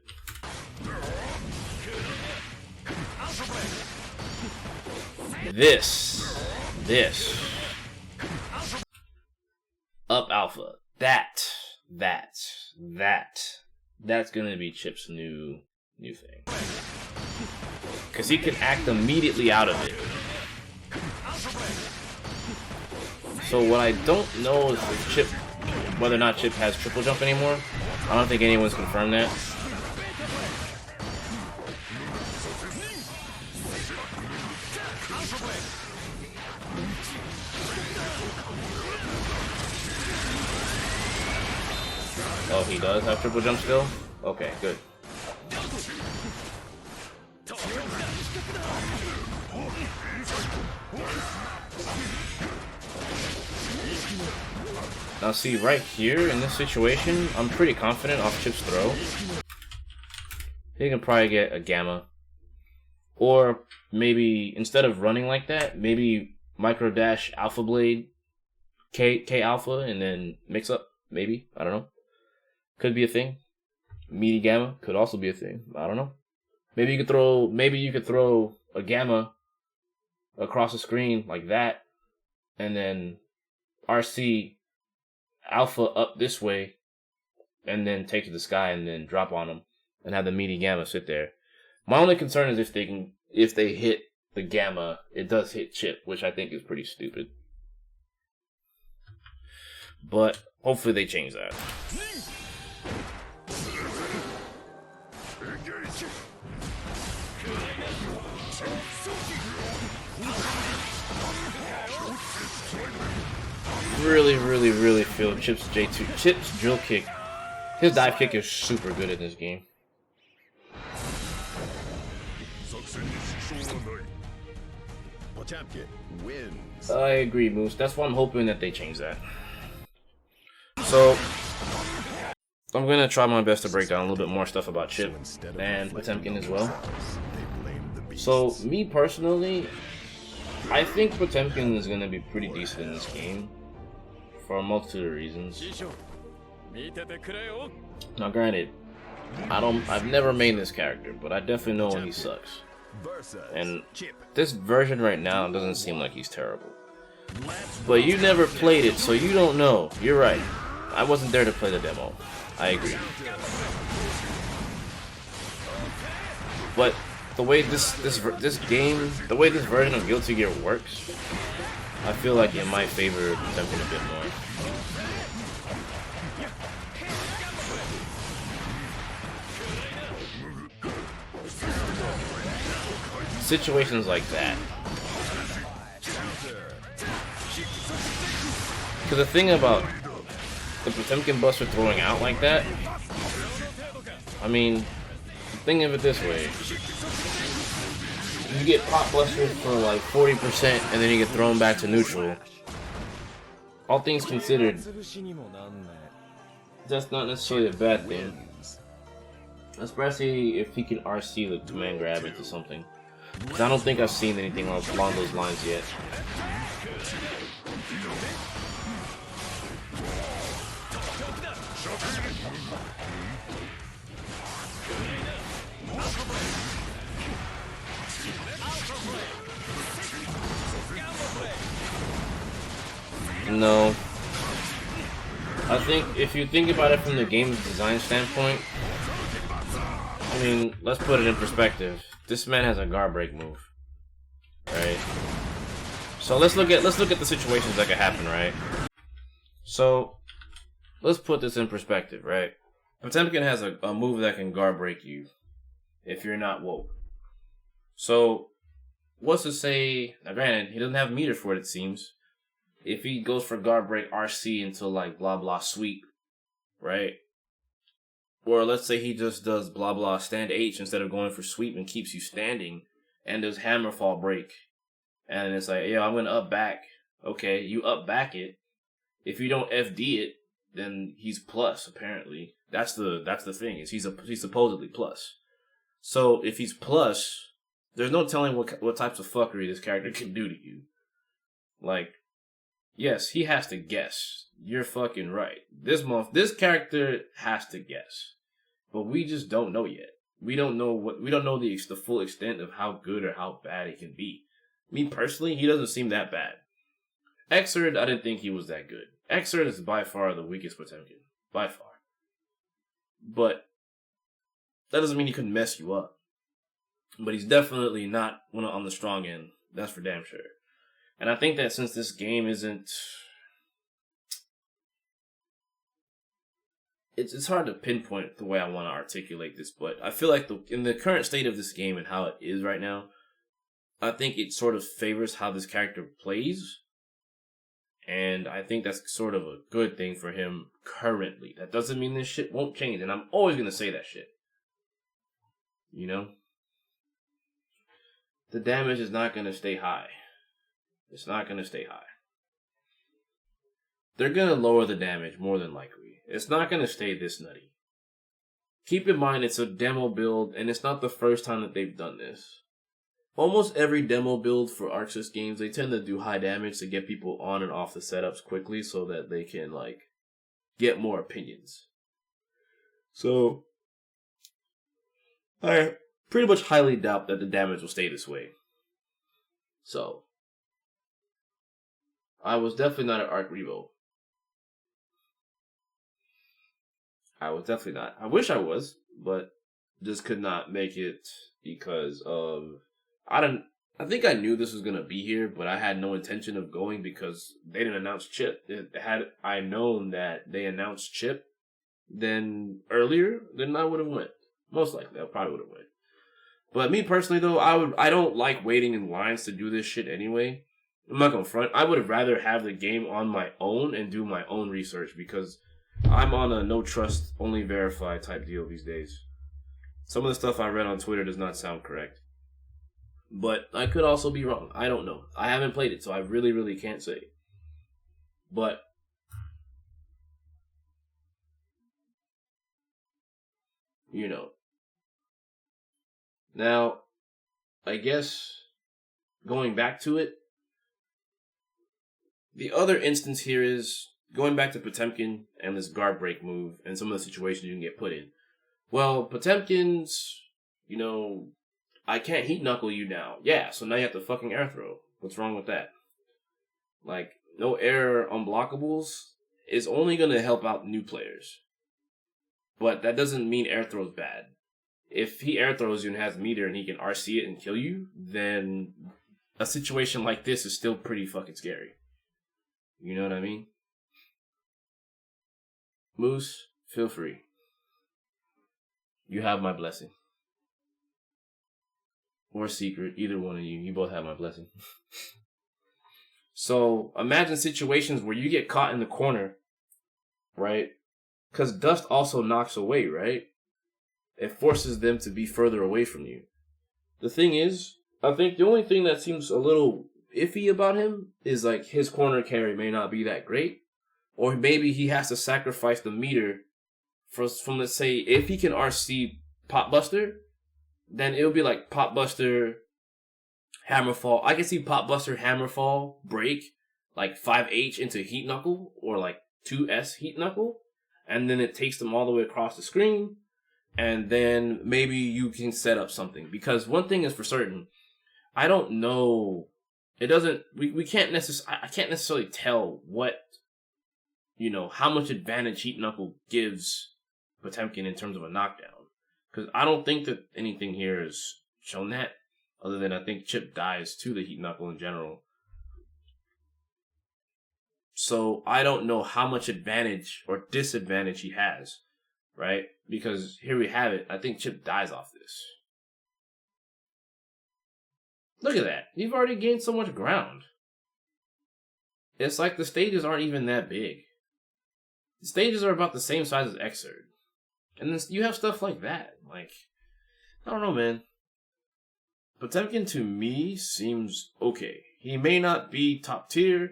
This. Up Alpha. That's gonna be Chip's new thing. Cause he can act immediately out of it. So what I don't know is if Chip, whether or not Chip has triple jump anymore. I don't think anyone's confirmed that. Oh, he does have triple jump still? Okay, good. Now see, right here in this situation, I'm pretty confident off Chip's throw. He can probably get a Gamma. Or maybe, instead of running like that, maybe Micro Dash Alpha Blade K Alpha and then mix up. Maybe. I don't know. Could be a thing. Meaty Gamma could also be a thing. I don't know. Maybe you could throw a gamma across the screen like that, and then RC alpha up this way, and then take to the sky and then drop on them and have the meaty gamma sit there. My only concern is if they hit the gamma, it does hit Chip, which I think is pretty stupid. But hopefully they change that. Really feel Chip's drill kick. His dive kick is super good in this game. Potemkin wins. I agree, Moose. That's why I'm hoping that they change that. So, I'm gonna try my best to break down a little bit more stuff about Chip and Potemkin as well. So, me personally, I think Potemkin is gonna be pretty decent in this game for a multitude of reasons. Now, granted, I've never made this character, but I definitely know when he sucks. And this version right now doesn't seem like he's terrible. But you never played it, so you don't know. You're right. I wasn't there to play the demo. I agree. But the way this game, the way this version of Guilty Gear works, I feel like it might favor Potemkin a bit more. Situations like that. Because the thing about the Potemkin Buster throwing out like that, I mean, think of it this way. You get pop busters for like 40% and then you get thrown back to neutral. All things considered, that's not necessarily a bad thing. Especially if he can RC the command grab into something. I don't think I've seen anything along those lines yet. No. I think if you think about it from the game's design standpoint, I mean, let's put it in perspective. This man has a guard break move, right? So let's look at the situations that could happen, right? So let's put this in perspective, right? Potemkin has a move that can guard break you if you're not woke. So what's to say? Now, granted, he doesn't have meters for it. It seems if he goes for guard break RC until like blah blah sweep, right? Or let's say he just does blah blah stand H instead of going for sweep and keeps you standing and does hammer fall break. And it's like, yeah, I'm gonna up back. Okay, you up back it. If you don't FD it, then he's plus, apparently. That's the thing, is he's supposedly plus. So if he's plus, there's no telling what types of fuckery this character can do to you. Like, yes, he has to guess. You're fucking right. This character has to guess. But we just don't know yet. We don't know the full extent of how good or how bad he can be. Me personally, he doesn't seem that bad. Xrd, I didn't think he was that good. Xrd is by far the weakest Potemkin. By far. But that doesn't mean he couldn't mess you up. But he's definitely not on the strong end. That's for damn sure. And I think that since this game isn't... It's hard to pinpoint the way I want to articulate this, but I feel like in the current state of this game and how it is right now, I think it sort of favors how this character plays. And I think that's sort of a good thing for him currently. That doesn't mean this shit won't change, and I'm always going to say that shit. You know? The damage is not going to stay high. It's not going to stay high. They're going to lower the damage more than likely. It's not going to stay this nutty. Keep in mind it's a demo build, and it's not the first time that they've done this. Almost every demo build for Arxis games, they tend to do high damage to get people on and off the setups quickly so that they can, like, get more opinions. So, I pretty much highly doubt that the damage will stay this way. So, I was definitely not an Arc Revo. I was definitely not. I wish I was, but just could not make it because of I think I knew this was gonna be here, but I had no intention of going because they didn't announce Chip. Had I known that they announced Chip then earlier, then I would have went. Most likely, I probably would have went. But me personally, though, I don't like waiting in lines to do this shit anyway. I'm not gonna front. I would have rather have the game on my own and do my own research because I'm on a no trust, only verify type deal these days. Some of the stuff I read on Twitter does not sound correct. But I could also be wrong. I don't know. I haven't played it, so I really, really can't say. But you know. Now, I guess going back to it, the other instance here is going back to Potemkin and this guard break move and some of the situations you can get put in. Well, Potemkin's, I can't heat knuckle you now. Yeah, so now you have to fucking air throw. What's wrong with that? Like, no air unblockables is only going to help out new players. But that doesn't mean air throw's bad. If he air throws you and has meter and he can RC it and kill you, then a situation like this is still pretty fucking scary. You know what I mean? Moose, feel free. You have my blessing. Or Secret, either one of you. You both have my blessing. So, imagine situations where you get caught in the corner, right? Because dust also knocks away, right? It forces them to be further away from you. The thing is, I think the only thing that seems a little iffy about him is like his corner carry may not be that great. Or maybe he has to sacrifice the meter from let's say, if he can RC Potbuster, then it would be like Potbuster, Hammerfall. I can see Potbuster, Hammerfall, break, like 5H into Heat Knuckle, or like 2S Heat Knuckle, and then it takes them all the way across the screen, and then maybe you can set up something. Because one thing is for certain, I don't know, it doesn't, we can't I can't necessarily tell what, how much advantage Heat Knuckle gives Potemkin in terms of a knockdown. Because I don't think that anything here has shown that, other than I think Chip dies to the Heat Knuckle in general. So I don't know how much advantage or disadvantage he has, right? Because here we have it. I think Chip dies off this. Look at that. You've already gained so much ground. It's like the stages aren't even that big. The stages are about the same size as Xrd. And then you have stuff like that. Like, I don't know, man. Potemkin to me seems okay. He may not be top tier.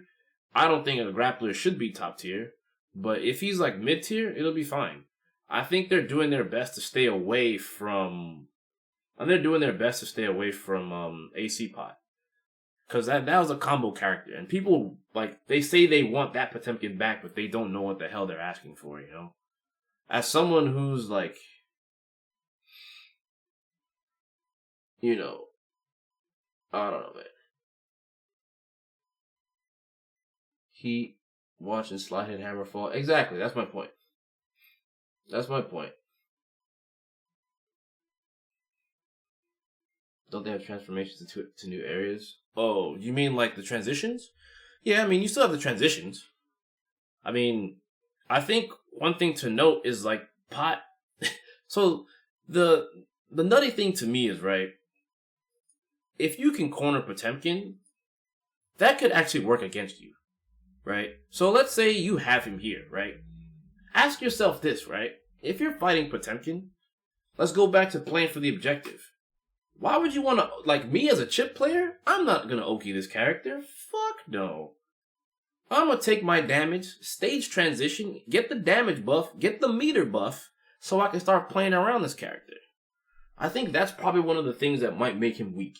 I don't think a grappler should be top tier. But if he's like mid tier, it'll be fine. I think they're doing their best to stay away from... AC Pot. Because that was a combo character. And people, they say they want that Potemkin back, but they don't know what the hell they're asking for, As someone who's I don't know, man. Heat, watch and slide hit hammer fall. Exactly, that's my point. Don't they have transformations to new areas? Oh, you mean like the transitions? Yeah, I mean, you still have the transitions. I mean, I think one thing to note is Pot. So the nutty thing to me is, right, if you can corner Potemkin, that could actually work against you, right? So let's say you have him here, right? Ask yourself this, right? If you're fighting Potemkin, let's go back to playing for the objective. Why would you want to, me as a Chip player, I'm not going to Oki this character. Fuck no. I'm going to take my damage, stage transition, get the damage buff, get the meter buff, so I can start playing around this character. I think that's probably one of the things that might make him weak.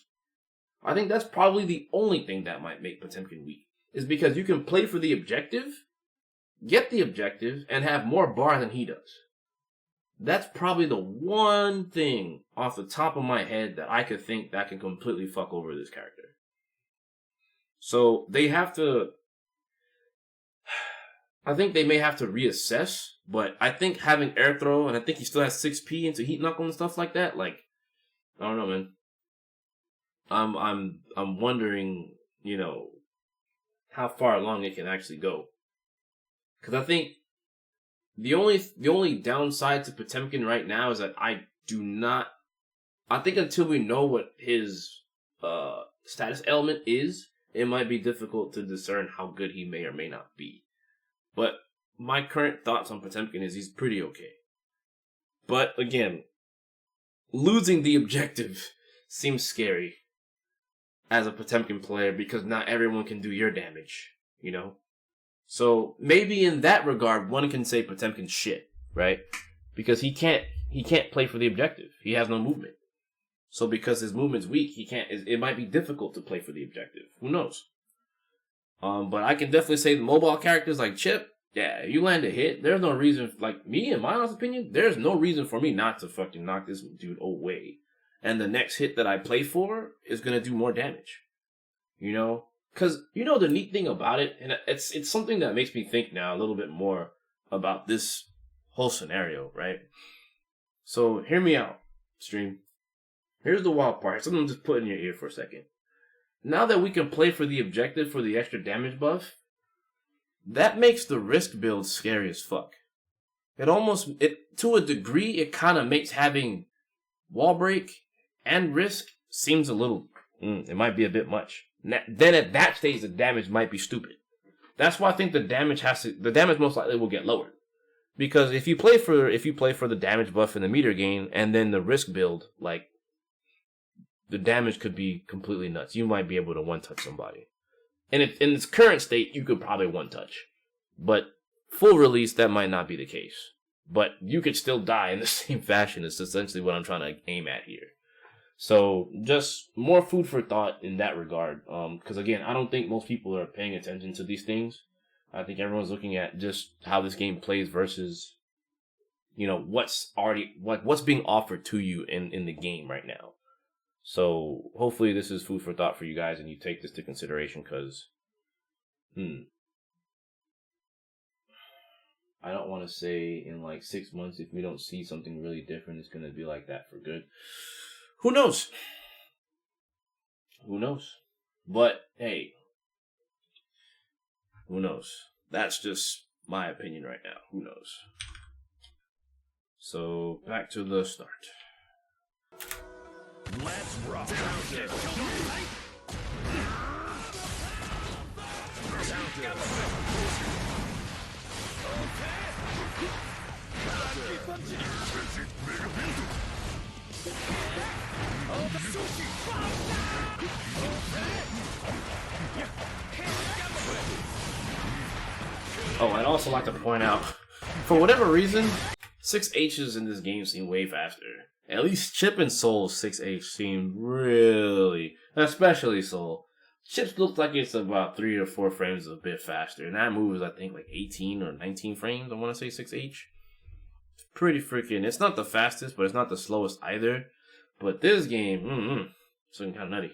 I think that's probably the only thing that might make Potemkin weak. Is because you can play for the objective, get the objective, and have more bar than he does. That's probably the one thing off the top of my head that I could think that can completely fuck over this character. So they have to. I think they may have to reassess, but I think having air throw, and I think he still has 6P into heat knuckle and stuff like that. Like, I don't know, man. I'm wondering, you know, how far along it can actually go. Because I think the only downside to Potemkin right now is that I think until we know what his status element is, it might be difficult to discern how good he may or may not be. But my current thoughts on Potemkin is he's pretty okay. But again, losing the objective seems scary as a Potemkin player because not everyone can do your damage, you know? So maybe in that regard, one can say Potemkin's shit, right? Because he can't play for the objective. He has no movement. So because his movement's weak, it might be difficult to play for the objective. Who knows? But I can definitely say the mobile characters like Chip, yeah, you land a hit, there's no reason, like me, in my honest opinion, there's no reason for me not to fucking knock this dude away. And the next hit that I play for is gonna do more damage. You know? Cause, you know the neat thing about it, and it's something that makes me think now a little bit more about this whole scenario, right? So, hear me out, stream. Here's the wild part. Something just put in your ear for a second. Now that we can play for the objective for the extra damage buff, that makes the risk build scary as fuck. To a degree, it kind of makes having wall break and risk seems a little, it might be a bit much. Then at that stage, the damage might be stupid. That's why I think the damage most likely will get lowered. Because if you play for the damage buff in the meter gain and then the risk build, like, the damage could be completely nuts. You might be able to one-touch somebody. And in its current state, you could probably one-touch. But full release, that might not be the case. But you could still die in the same fashion. It's essentially what I'm trying to aim at here. So, just more food for thought in that regard. Because again, I don't think most people are paying attention to these things. I think everyone's looking at just how this game plays versus, you know, what's being offered to you in the game right now. So, hopefully this is food for thought for you guys and you take this to consideration because, I don't want to say in like 6 months if we don't see something really different, it's going to be like that for good. Who knows? Who knows? But, hey, who knows? That's just my opinion right now. Who knows? So, back to the start. Let's rock. Oh, I'd also like to point out, for whatever reason, 6H's in this game seem way faster. At least Chip and Soul's 6H seem really, especially Soul. Chip's looks like it's about 3 or 4 frames a bit faster. And that move is, I think, like 18 or 19 frames, I want to say 6H. It's pretty freaking, it's not the fastest, but it's not the slowest either. But this game, it's looking kind of nutty.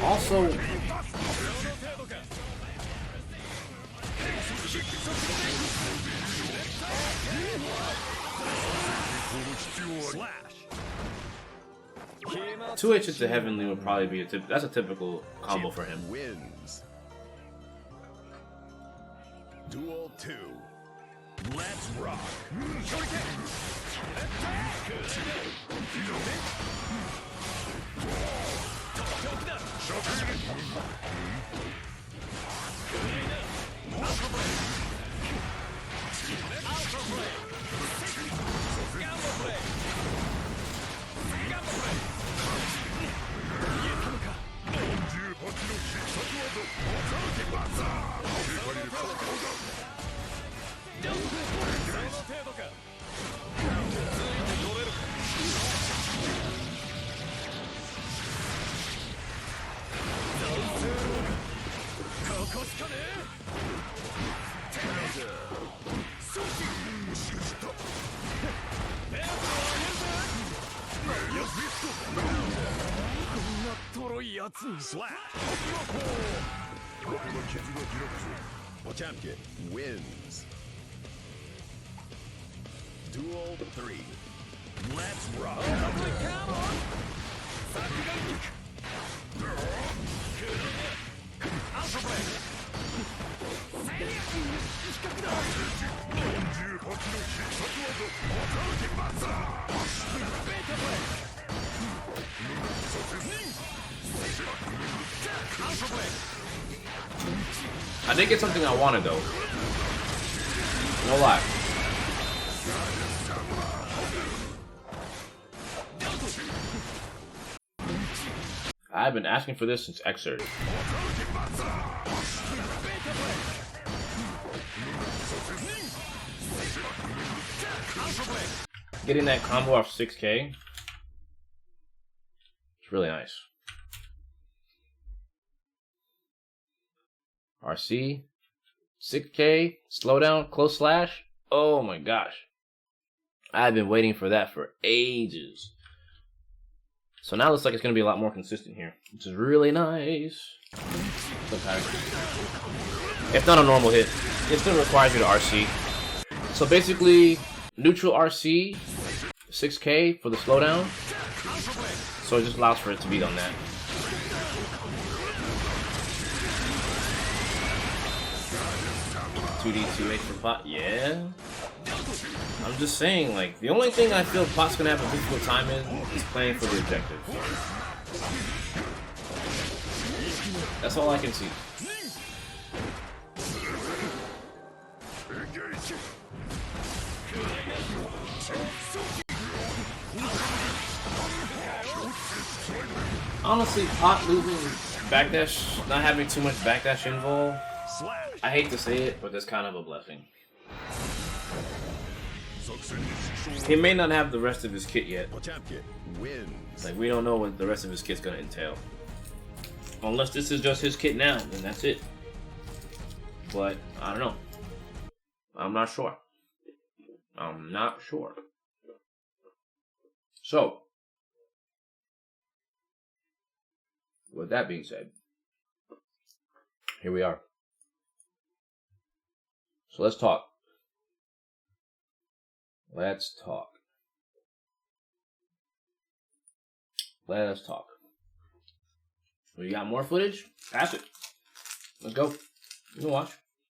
Also, two H's to Heavenly would probably be that's a typical combo for him. Wins. Duel 2. Let's rock. Slash! Potemkin wins. Duel 3. Let's rock! I did get something I wanted though. No lie. I've been asking for this since Xrd. Getting that combo off 6K. It's really nice. RC, 6K, slowdown, close slash. Oh my gosh. I've been waiting for that for ages. So now it looks like it's going to be a lot more consistent here, which is really nice. Sometimes. If not a normal hit, it still requires you to RC. So basically, neutral RC, 6K for the slowdown. So it just allows for it to beat on that. $2D, 2H for pot, yeah. I'm just saying, like, the only thing I feel pot's gonna have a difficult time is playing for the objective. That's all I can see. Honestly, pot losing backdash, not having too much backdash involved, I hate to say it, but that's kind of a blessing. He may not have the rest of his kit yet. Like, we don't know what the rest of his kit's gonna entail. Unless this is just his kit now, then that's it. But, I don't know. I'm not sure. I'm not sure. So, with that being said, here we are. So let's talk. Let's talk. Let's talk. We got more footage? Pass it. Let's go. You can watch.